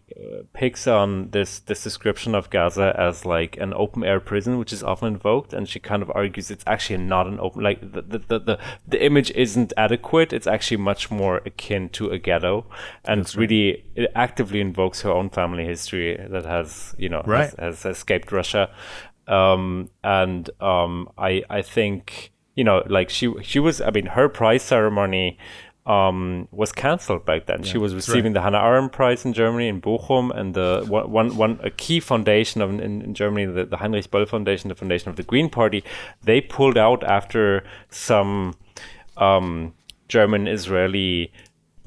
picks on this description of Gaza as like an open air prison, which is often invoked, and she kind of argues it's actually not an open, like the image isn't adequate. It's actually much more akin to a ghetto, and it actively invokes her own family history that has has escaped Russia. I think like she was, I mean, her prize ceremony was cancelled back then. She was receiving the Hannah Arendt Prize in Germany in Bochum, and a key foundation in Germany, the Heinrich Böll Foundation, the foundation of the Green Party, they pulled out after some German-Israeli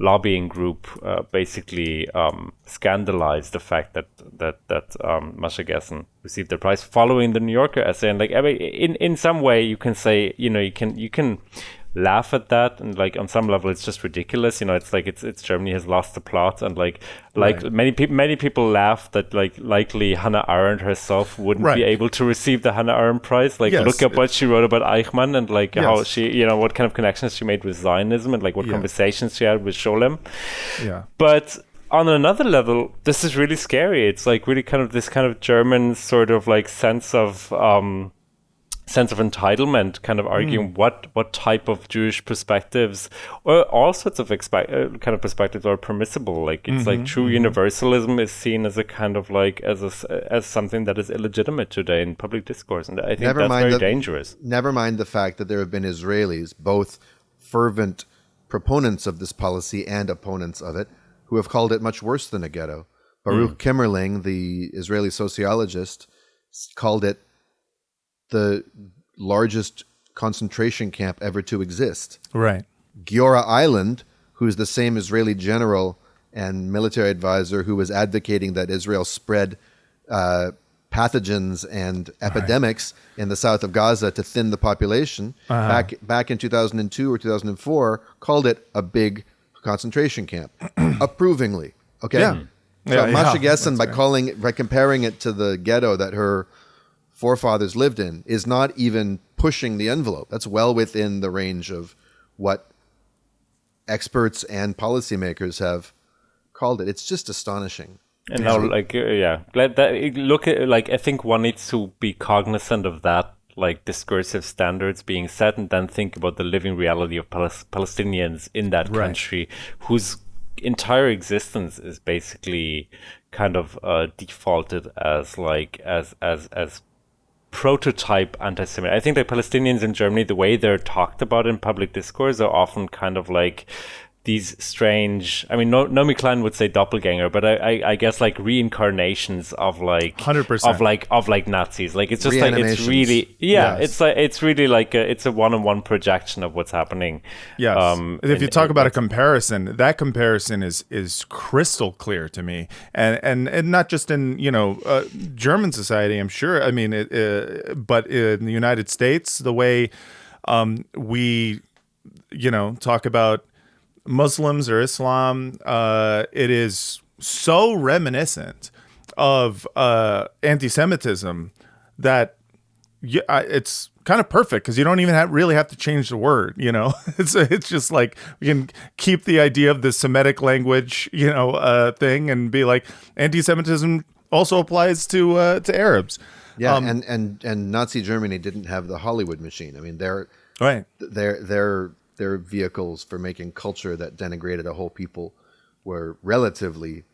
lobbying group basically scandalized the fact that Masha Gessen received the prize following the New Yorker essay. And like, I mean, in some way you can say, you can laugh at that, and like on some level it's just ridiculous. It's like it's Germany has lost the plot, and many people laugh that likely Hannah Arendt herself wouldn't be able to receive the Hannah Arendt Prize. Look up what she wrote about Eichmann, and how she what kind of connections she made with Zionism, and what conversations she had with Scholem. But on another level, this is really scary. It's like really kind of this kind of German sort of like sense of entitlement, kind of arguing what type of Jewish perspectives or all sorts of kind of perspectives are permissible. Like it's like true universalism is seen as a kind of like as something that is illegitimate today in public discourse, and I think that's very dangerous. Never mind the fact that there have been Israelis, both fervent proponents of this policy and opponents of it, who have called it much worse than a ghetto. Baruch Kimmerling, the Israeli sociologist, called it the largest concentration camp ever to exist. Right. Giora Eiland, who's the same Israeli general and military advisor who was advocating that Israel spread pathogens and epidemics in the south of Gaza to thin the population, back in 2002 or 2004, called it a big concentration camp, approvingly. Okay. Yeah. So Masha Gessen, by comparing it to the ghetto that her forefathers lived in, is not even pushing the envelope. That's well within the range of what experts and policymakers have called it. It's just astonishing. And now, glad that I think one needs to be cognizant of that, like discursive standards being set, and then think about the living reality of Palestinians in that country, whose entire existence is basically kind of defaulted as prototype anti-Semitic. I think that Palestinians in Germany, the way they're talked about in public discourse, are often kind of like these strange, I mean, Naomi Klein would say doppelganger, but I guess like reincarnations of like 100% of like Nazis. Like it's just like it's really it's really like it's a one-on-one projection of what's happening. Yes. If you talk about a comparison, that comparison is crystal clear to me, and not just in German society, I'm sure. I mean, but in the United States, the way we talk about Muslims or Islam, it is so reminiscent of anti-Semitism that it's kind of perfect, because you don't even really have to change the word. It's just like we can keep the idea of the Semitic language, thing, and be like, anti-Semitism also applies to Arabs. Yeah, and Nazi Germany didn't have the Hollywood machine. I mean, their vehicles for making culture that denigrated a whole people were relatively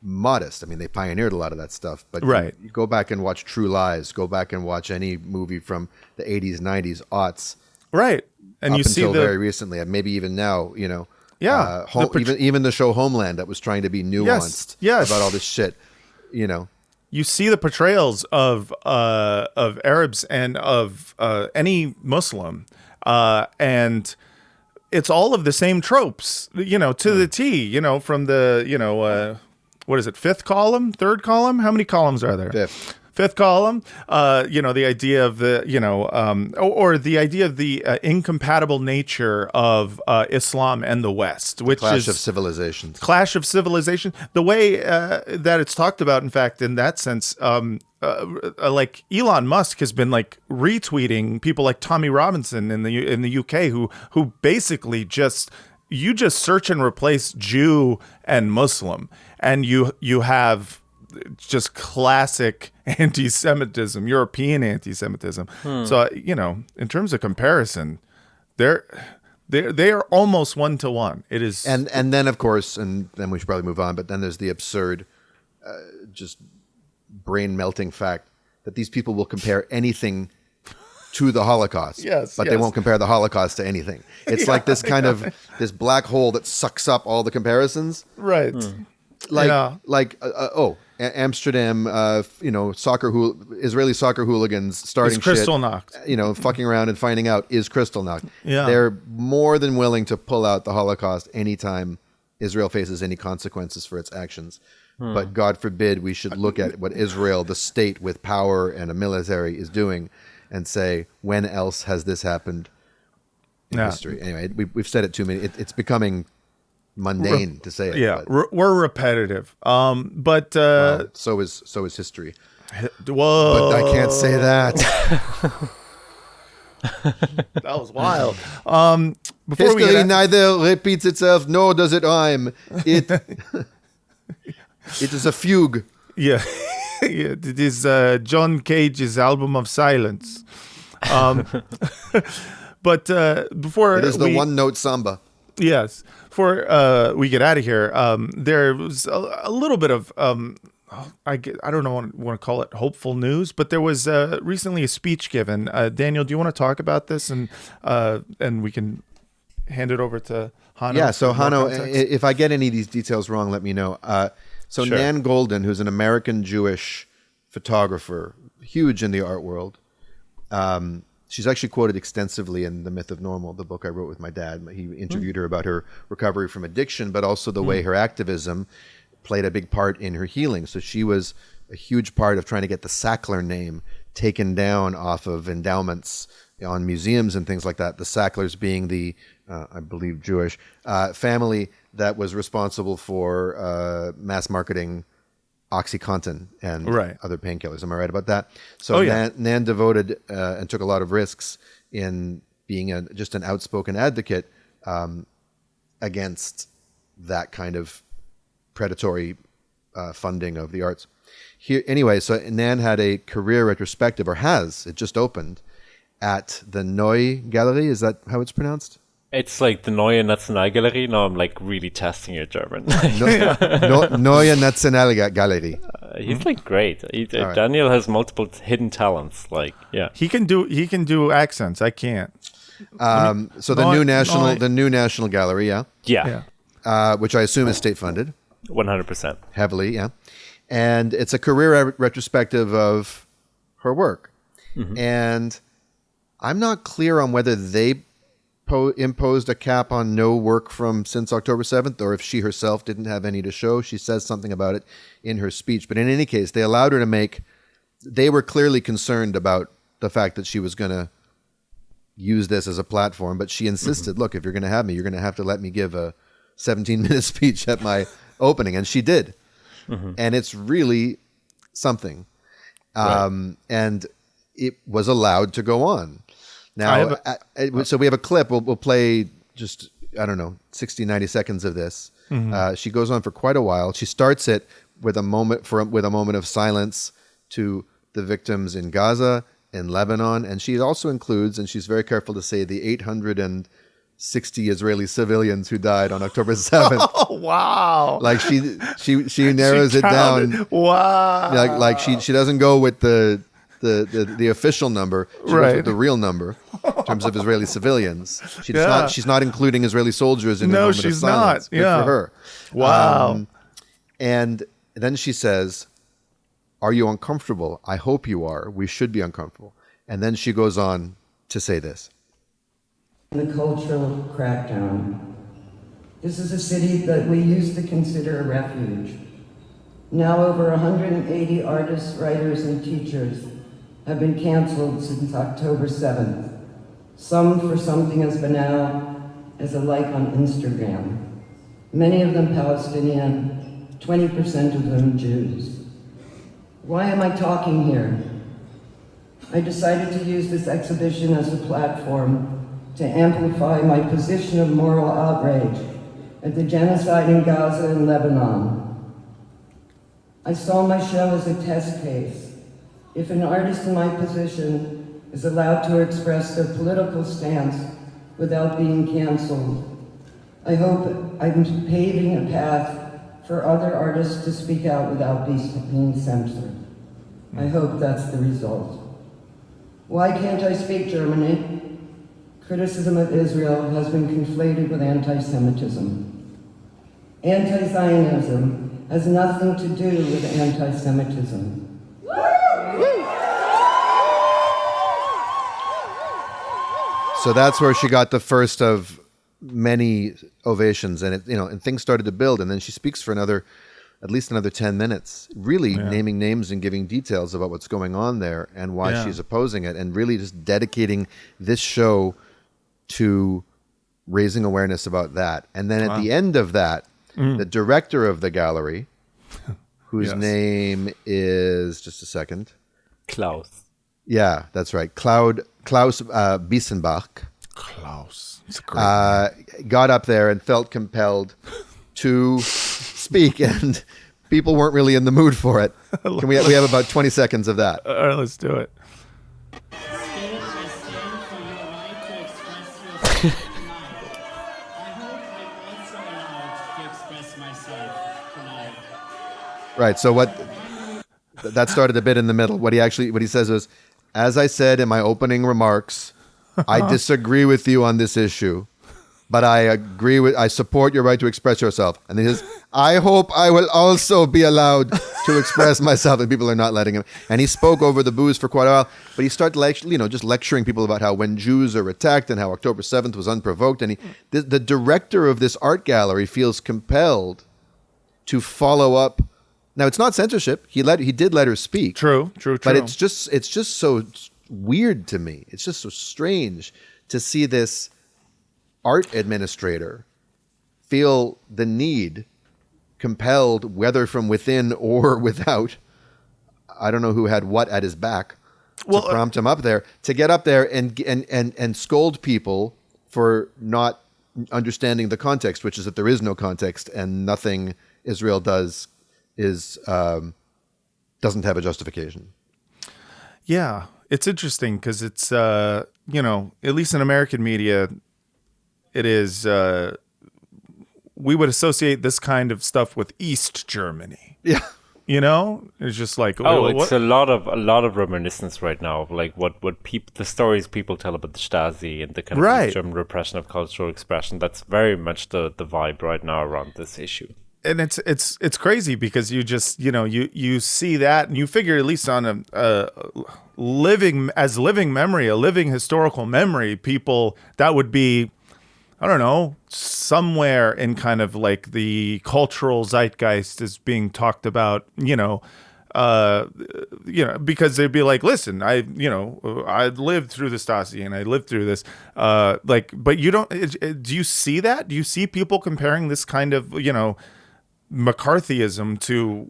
modest. I mean, they pioneered a lot of that stuff. But you go back and watch True Lies, go back and watch any movie from the 80s, 90s, aughts. Right. And you see very recently, and maybe even now, even the show Homeland that was trying to be nuanced about all this shit, You see the portrayals of Arabs and of any Muslim, and it's all of the same tropes, to the T, from the, what is it, fifth column, third column? How many columns are there? Fifth fifth column, the idea of the, or the idea of the incompatible nature of Islam and the West, which Clash is of civilizations. Clash of civilization. The way that it's talked about, in fact, in that sense, like Elon Musk has been like retweeting people like Tommy Robinson in the UK who basically just search and replace Jew and Muslim, and you have just classic anti-Semitism, European anti-Semitism. So in terms of comparison, they are almost 1-to-1. It is, and then of course, and then we should probably move on. But then there's the absurd, just brain melting fact that these people will compare anything to the Holocaust. Yes, but they won't compare the Holocaust to anything. It's like this kind of this black hole that sucks up all the comparisons. Right. Amsterdam, Israeli soccer hooligans starting Is Kristallnacht. shit, fucking around and finding out is Kristallnacht. Yeah. They're more than willing to pull out the Holocaust anytime Israel faces any consequences for its actions. But God forbid we should look at what Israel, the state with power and a military, is doing and say, when else has this happened in history? Anyway, we've said it too many. It's becoming mundane to say it. Yeah, we're repetitive. But so is history. Whoa! But I can't say that. That was wild. History neither repeats itself nor does it rhyme. It is a fugue. Yeah, it is John Cage's album of silence. But before it is the one-note samba. Yes. Before we get out of here, there was a little bit of I don't know what I want to call it, hopeful news, but there was recently a speech given. Daniel, do you want to talk about this, and we can hand it over to Hanno? Yeah. So Hanno, if I get any of these details wrong, let me know. So sure. Nan Goldin, who's an American Jewish photographer, huge in the art world. She's actually quoted extensively in The Myth of Normal, the book I wrote with my dad. He interviewed her about her recovery from addiction, but also the way her activism played a big part in her healing. So she was a huge part of trying to get the Sackler name taken down off of endowments on museums and things like that. The Sacklers being the, I believe, Jewish family that was responsible for mass marketing OxyContin and other painkillers. Am I right about that? So Nan devoted and took a lot of risks in being just an outspoken advocate against that kind of predatory funding of the arts. Anyway, so Nan had a career retrospective, or has, it just opened, at the Neue Gallery. Is that how it's pronounced? It's like the Neue Nationalgalerie. Now I'm like really testing your German. Neue Nationalgalerie. He's like great. Right. Daniel has multiple hidden talents. Like, yeah, he can do accents. I can't. So the new National Gallery, yeah, which I assume is state funded. 100%. Heavily, yeah. And it's a career retrospective of her work. Mm-hmm. And I'm not clear on whether they imposed a cap on no work from since October 7th, or if she herself didn't have any to show. She says something about it in her speech. But in any case, they allowed her to they were clearly concerned about the fact that she was going to use this as a platform. But she insisted, look, if you're going to have me, you're going to have to let me give a 17-minute speech at my opening. And she did. Mm-hmm. And it's really something. And it was allowed to go on. Now, so we have a clip. We'll play just, 60, 90 seconds of this. Mm-hmm. She goes on for quite a while. She starts it with a moment of silence to the victims in Gaza, in Lebanon, and she also includes, and she's very careful to say, the 860 Israeli civilians who died on October 7th. Oh, wow! Like she narrows it down. Wow! Like she doesn't go with the official number. She goes with the real number in terms of Israeli civilians. She's not including Israeli soldiers in her moment of silence. Good for her. Wow. And then she says, "Are you uncomfortable? I hope you are. We should be uncomfortable." And then she goes on to say this. The cultural crackdown. This is a city that we used to consider a refuge. Now over 180 artists, writers, and teachers have been canceled since October 7th, some for something as banal as a like on Instagram. Many of them Palestinian, 20% of them Jews. Why am I talking here? I decided to use this exhibition as a platform to amplify my position of moral outrage at the genocide in Gaza and Lebanon. I saw my show as a test case. If an artist in my position is allowed to express their political stance without being canceled, I hope I'm paving a path for other artists to speak out without being censored. I hope that's the result. Why can't I speak Germany? Criticism of Israel has been conflated with anti-Semitism. Anti-Zionism has nothing to do with anti-Semitism. So that's where she got the first of many ovations, and and things started to build, and then she speaks for at least another 10 minutes, really naming names and giving details about what's going on there and why she's opposing it, and really just dedicating this show to raising awareness about that. And then at the end of that, the director of the gallery, whose name is, just a second. Klaus. Yeah, that's right. Klaus Biesenbach. Klaus. It's a great got up there and felt compelled to speak, and people weren't really in the mood for it. We have about 20 seconds of that. All right, let's do it. Right. So that started a bit in the middle. What he says is, as I said in my opening remarks, I disagree with you on this issue, but I support your right to express yourself. And then he says, I hope I will also be allowed to express myself. And people are not letting him. And he spoke over the booze for quite a while, but he started just lecturing people about how when Jews are attacked and how October 7th was unprovoked. And the director of this art gallery feels compelled to follow up. Now, it's not censorship. He did let her speak. True. But it's just so weird to me. It's just so strange to see this art administrator feel the need, compelled, whether from within or without, I don't know who had what at his back, to prompt him up there, to get up there and scold people for not understanding the context, which is that there is no context and nothing Israel does doesn't have a justification. Yeah, it's interesting because it's at least in American media, it is we would associate this kind of stuff with East Germany. Yeah, it's just like it's a lot of reminiscence right now of like what the stories people tell about the Stasi and the kind of German repression of cultural expression. That's very much the vibe right now around this issue. And it's crazy because you just you see that and you figure, at least on a living memory, a living historical memory, people that would be, I don't know, somewhere in kind of like the cultural zeitgeist is being talked about, because they'd be like, listen, I lived through the Stasi and I lived through this, but you don't. Do you see that? Do you see people comparing this kind of McCarthyism to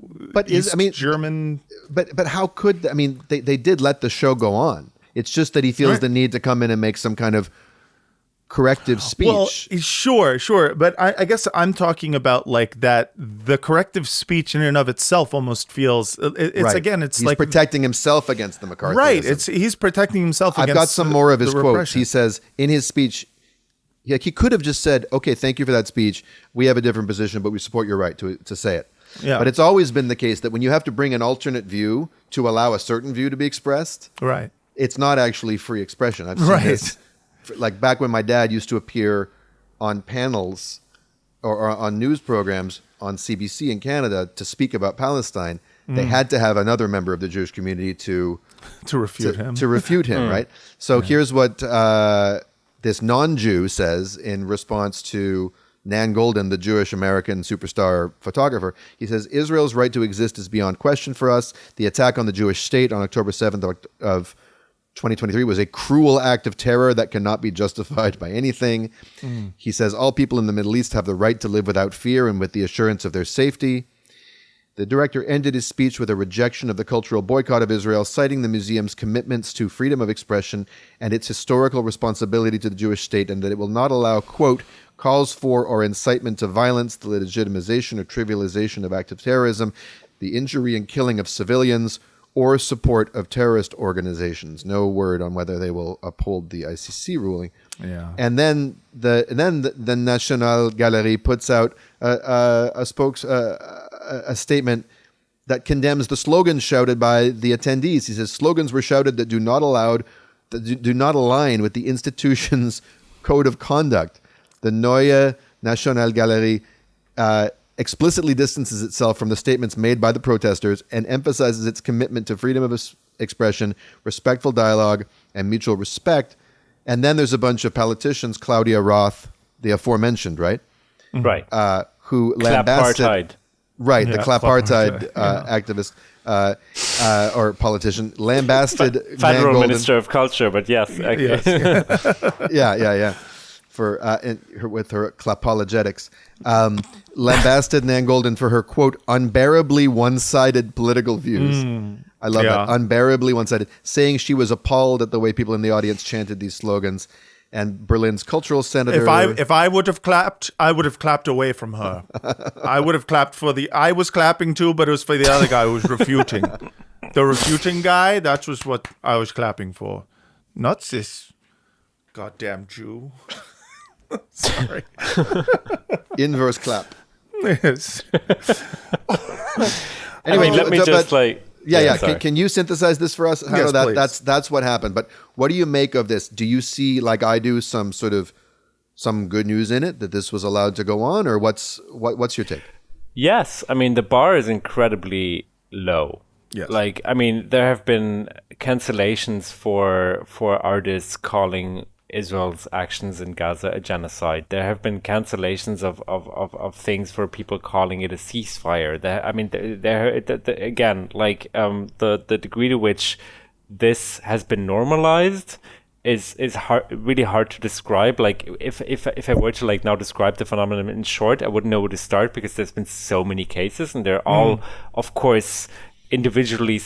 German? But how could they did let the show go on? It's just that he feels the need to come in and make some kind of corrective speech. Well, sure, but I guess I'm talking about like that. The corrective speech in and of itself almost feels he's like protecting himself against the McCarthyism. Right, he's protecting himself. I've got some more of his quotes. He says in his speech. Yeah, he could have just said, okay, thank you for that speech. We have a different position, but we support your right to say it. Yeah. But it's always been the case that when you have to bring an alternate view to allow a certain view to be expressed, it's not actually free expression. I've seen this. Like back when my dad used to appear on panels or on news programs on CBC in Canada to speak about Palestine, they had to have another member of the Jewish community to refute him. To refute him, right? So here's what... this non-Jew says in response to Nan Goldin, the Jewish American superstar photographer. He says, Israel's right to exist is beyond question for us. The attack on the Jewish state on October 7th of 2023 was a cruel act of terror that cannot be justified by anything. He says, all people in the Middle East have the right to live without fear and with the assurance of their safety. The director ended his speech with a rejection of the cultural boycott of Israel, citing the museum's commitments to freedom of expression and its historical responsibility to the Jewish state, and that it will not allow, quote, calls for or incitement to violence, the legitimization or trivialization of acts of terrorism, the injury and killing of civilians, or support of terrorist organizations. No word on whether they will uphold the ICC ruling. Yeah. And then the National Gallery puts out a statement that condemns the slogans shouted by the attendees. He says slogans were shouted that do not align with the institution's code of conduct. The Neue Nationalgalerie explicitly distances itself from the statements made by the protesters and emphasizes its commitment to freedom of expression, respectful dialogue, and mutual respect. And then there's a bunch of politicians, Claudia Roth, the aforementioned, right? Right. Who lambasted... Clapartheid. Right, the Clapartheid activist or politician lambasted Federal Nan Minister of Culture, but yes. Yes. yeah. For with her clapologetics, lambasted Nan Goldin for her, quote, unbearably one-sided political views. I love that. Unbearably one-sided, saying she was appalled at the way people in the audience chanted these slogans. And Berlin's cultural senator... If I would have clapped, I would have clapped away from her. I would have clapped for I was clapping too, but it was for the other guy who was refuting. The refuting guy, that was what I was clapping for. Not this goddamn Jew. Sorry. Inverse clap. Yes. Anyway, let me just Yeah. Can you synthesize this for us? Yes, please. That's what happened. But what do you make of this? Do you see, like I do, some good news in it that this was allowed to go on, or what's your take? Yes, I mean the bar is incredibly low. Yes. Like, I mean, there have been cancellations for artists calling Israel's actions in Gaza a genocide. There have been cancellations of things for people calling it a ceasefire. The degree to which this has been normalized is really hard to describe. Like, if I were to now describe the phenomenon in short, I wouldn't know where to start because there's been so many cases and they're all, of course, individually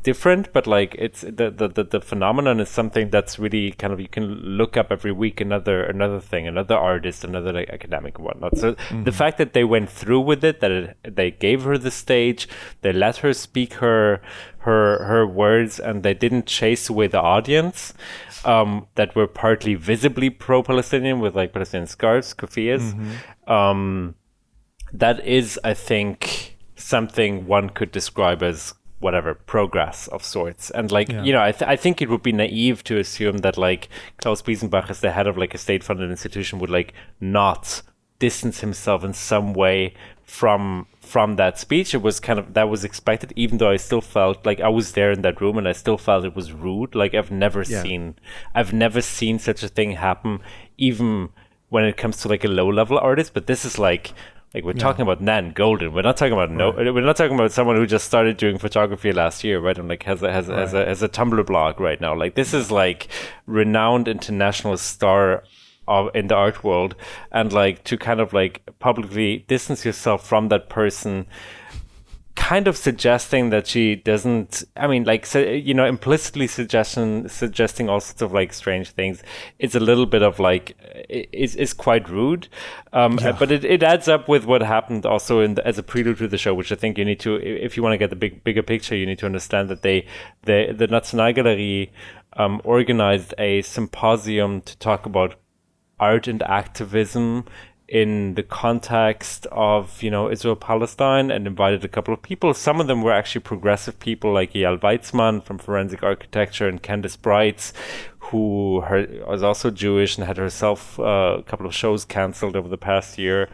different, but it's the phenomenon is something that's really kind of, you can look up every week another thing, another artist, another academic and whatnot. So the fact that they went through with it, they gave her the stage, they let her speak her words, and they didn't chase away the audience that were partly visibly pro-Palestinian with Palestinian scarves, kufiyas. That is, I think, something one could describe as progress of sorts. And I think it would be naive to assume that Klaus Biesenbach, as the head of a state-funded institution, would not distance himself in some way from that speech. It was that was expected, even though I still felt I was there in that room and I still felt it was rude. I've never seen such a thing happen, even when it comes to a low-level artist. But this is we're talking about Nan Goldin. We're not talking about we're not talking about someone who just started doing photography last year, right? And has a Tumblr blog right now. This is renowned international star in the art world, and to kind of publicly distance yourself from that person, kind of suggesting that she doesn't, implicitly suggesting all sorts of strange things. It's a little bit of is quite rude. But it adds up with what happened also as a prelude to the show, which I think you need to, if you want to get the bigger picture, you need to understand that the Nationalgalerie organized a symposium to talk about art and activism in the context of, Israel-Palestine, and invited a couple of people. Some of them were actually progressive people like Eyal Weizmann from Forensic Architecture and Candice Brights, who was also Jewish and had herself a couple of shows canceled over the past year.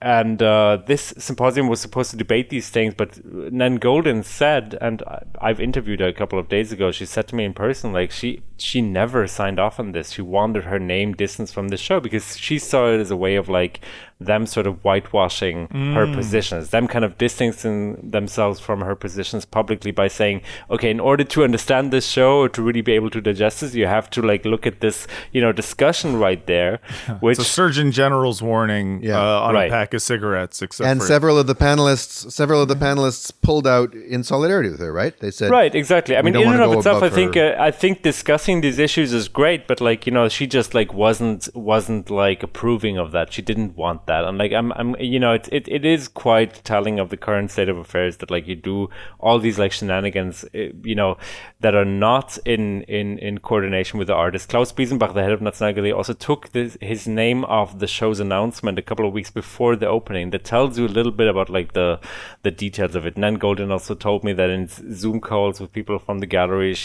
this symposium was supposed to debate these things, but Nan Goldin said, and I've interviewed her a couple of days ago, she said to me in person, like, she never signed off on this. She wanted her name distanced from the show because she saw it as a way of like them sort of whitewashing her positions, them kind of distancing themselves from her positions publicly by saying, okay, in order to understand this show or to really be able to digest this, you have to like look at this, discussion right there. Which it's a Surgeon General's warning on a pack of cigarettes. Several of the panelists pulled out in solidarity with her, right? They said, right, exactly. I mean, in and of itself, I think discussing these issues is great, but like, she just like wasn't like approving of that. She didn't want that. And like it is quite telling of the current state of affairs that like you do all these like shenanigans that are not in coordination with the artist. Klaus Biesenbach, the head of Nationalgalerie, also took his name off the show's announcement a couple of weeks before the opening. That tells you a little bit about like the details of it. Nan Goldin also told me that in Zoom calls with people from the gallery,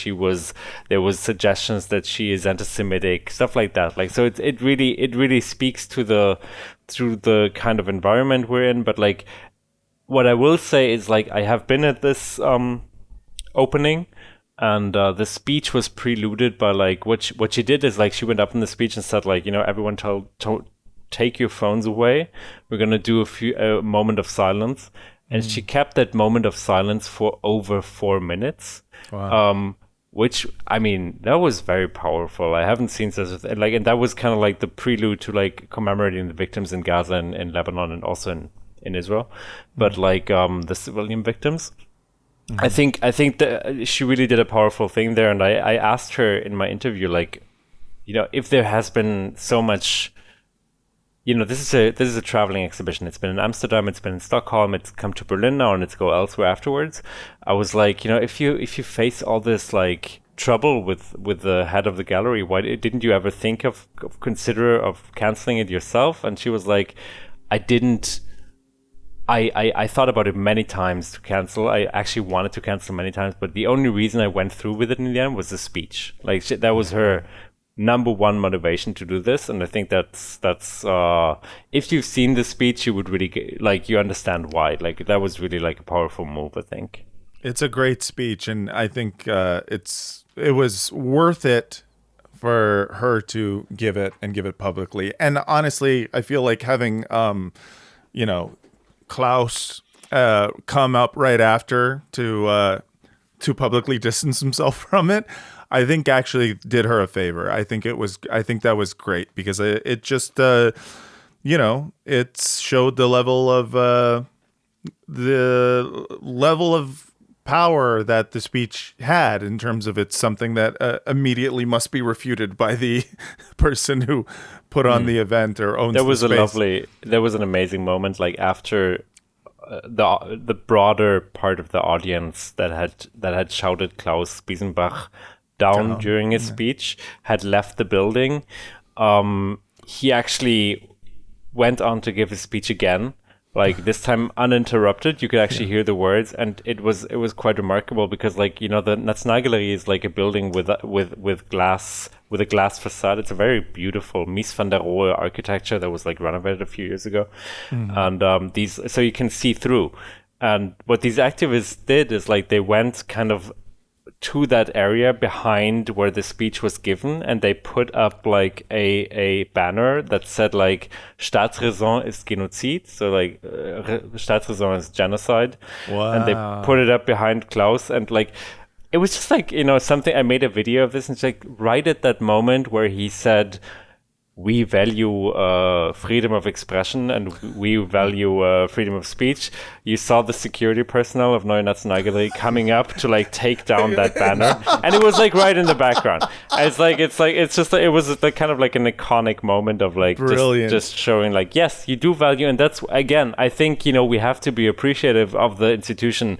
there was suggestions that she is anti-Semitic, stuff like that. Like, so it really speaks to the kind of environment we're in. But like, what I will say is like, I have been at this opening, and the speech was preluded by like what she did is like she went up in the speech and said like, everyone take your phones away. We're gonna do a moment of silence, and she kept that moment of silence for over 4 minutes. Wow. Which, I mean, that was very powerful. I haven't seen such a thing. Like, and that was kind of like the prelude to like commemorating the victims in Gaza and in Lebanon and also in Israel, but like the civilian victims. I think that she really did a powerful thing there. And I asked her in my interview, like, if there has been so much, this is a traveling exhibition. It's been in Amsterdam, it's been in Stockholm, it's come to Berlin now, and it's go elsewhere afterwards. I was like, if you face all this like trouble with the head of the gallery, why didn't you ever think of canceling it yourself? And she was like, I didn't. I thought about it many times to cancel. I actually wanted to cancel many times, but the only reason I went through with it in the end was the speech. Like, that was her number one motivation to do this. And I think that's if you've seen the speech, you would really you understand why. Like, that was really like a powerful move, I think. It's a great speech, and I think it was worth it for her to give it publicly. And honestly, I feel like having Klaus come up right after to publicly distance himself from it, I think actually did her a favor. I think that was great because it just it showed the level of power that the speech had in terms of it's something that immediately must be refuted by the person who put on the event or owns the space. There was an amazing moment like after the broader part of the audience that had shouted Klaus Biesenbach down during his speech had left the building. He actually went on to give his speech again, like this time uninterrupted. You could actually hear the words, and it was quite remarkable because the Nationalgalerie is like a building with glass, with a glass facade. It's a very beautiful Mies van der Rohe architecture that was like renovated a few years ago, and so you can see through. And what these activists did is like they went kind of to that area behind where the speech was given, and they put up like a banner that said like Staatsräson ist Genozid, so like Staatsräson is genocide. Wow. And they put it up behind Klaus, and like it was just like something. I made a video of this, and it's like right at that moment where he said, we value freedom of expression and we value freedom of speech. You saw the security personnel of Neue Nationalgalerie coming up to like take down that banner, and it was like right in the background. It was like kind of like an iconic moment of like just showing like, yes, you do value, and that's again, I think we have to be appreciative of the institution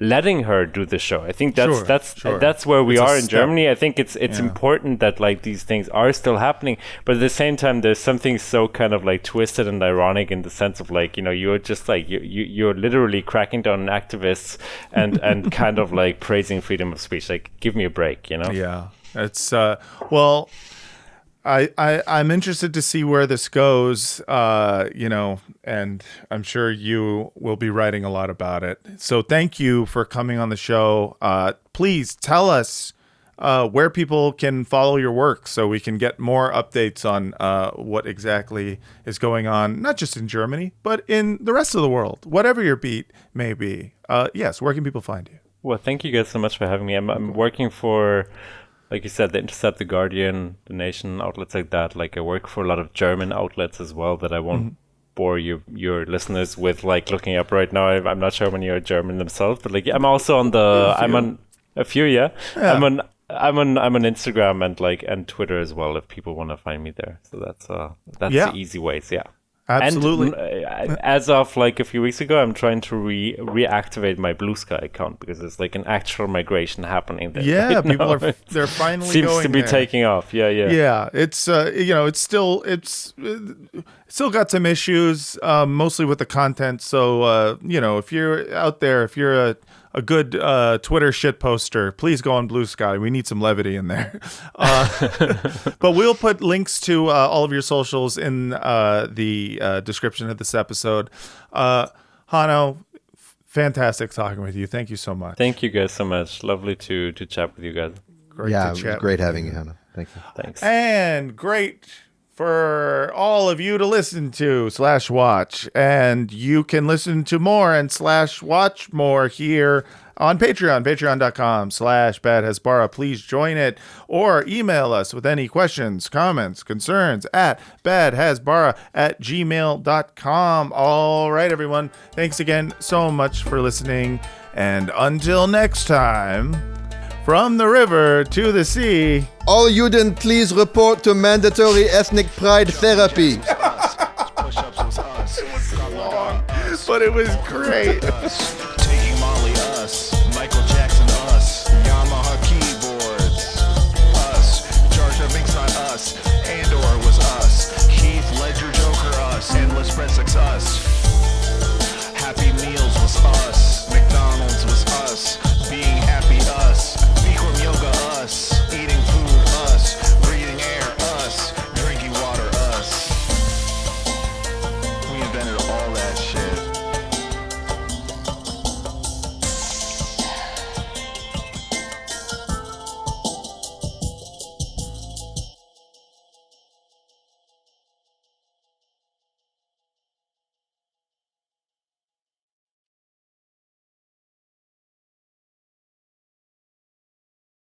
letting her do the show. I think that's where we are in Germany. I think it's important that like these things are still happening, but at the same time there's something so kind of like twisted and ironic in the sense of like you're just like you're literally cracking down on activists and kind of like praising freedom of speech. Like, give me a break, Yeah, it's well, I'm interested to see where this goes, and I'm sure you will be writing a lot about it. So thank you for coming on the show. Please tell us where people can follow your work so we can get more updates on what exactly is going on, not just in Germany, but in the rest of the world, whatever your beat may be. Yes, where can people find you? Well, thank you guys so much for having me. I'm working for, like you said, the Intercept, the Guardian, the Nation, outlets like that. Like I work for a lot of German outlets as well that I won't bore your listeners with like looking up right now. I'm not sure when you're German themselves, but like I'm also on I'm on a few, yeah. I'm on Instagram and Twitter as well if people want to find me there. So that's the easy ways, yeah. Absolutely. And as of like a few weeks ago, I'm trying to reactivate my Blue Sky account because there's like an actual migration happening there. Yeah, right people now. they're finally seems going to be there. taking off. Yeah. It's it's still got some issues, mostly with the content. So if you're out there, if you're a good Twitter shit poster, please go on Blue Sky. We need some levity in there. But we'll put links to all of your socials in the description of this episode. Hanno, fantastic talking with you. Thank you so much. Thank you guys so much. Lovely to chat with you guys. Great having you, Hanno. Thank you. Thanks. And great for all of you to listen to /watch. And you can listen to more and /watch more here on Patreon, patreon.com/Bad Hasbara. Please join it or email us with any questions, comments, concerns at badhasbara@gmail.com. All right, everyone. Thanks again so much for listening. And until next time, from the river to the sea. All Juden, please report to mandatory ethnic pride therapy. It was long, but it was great.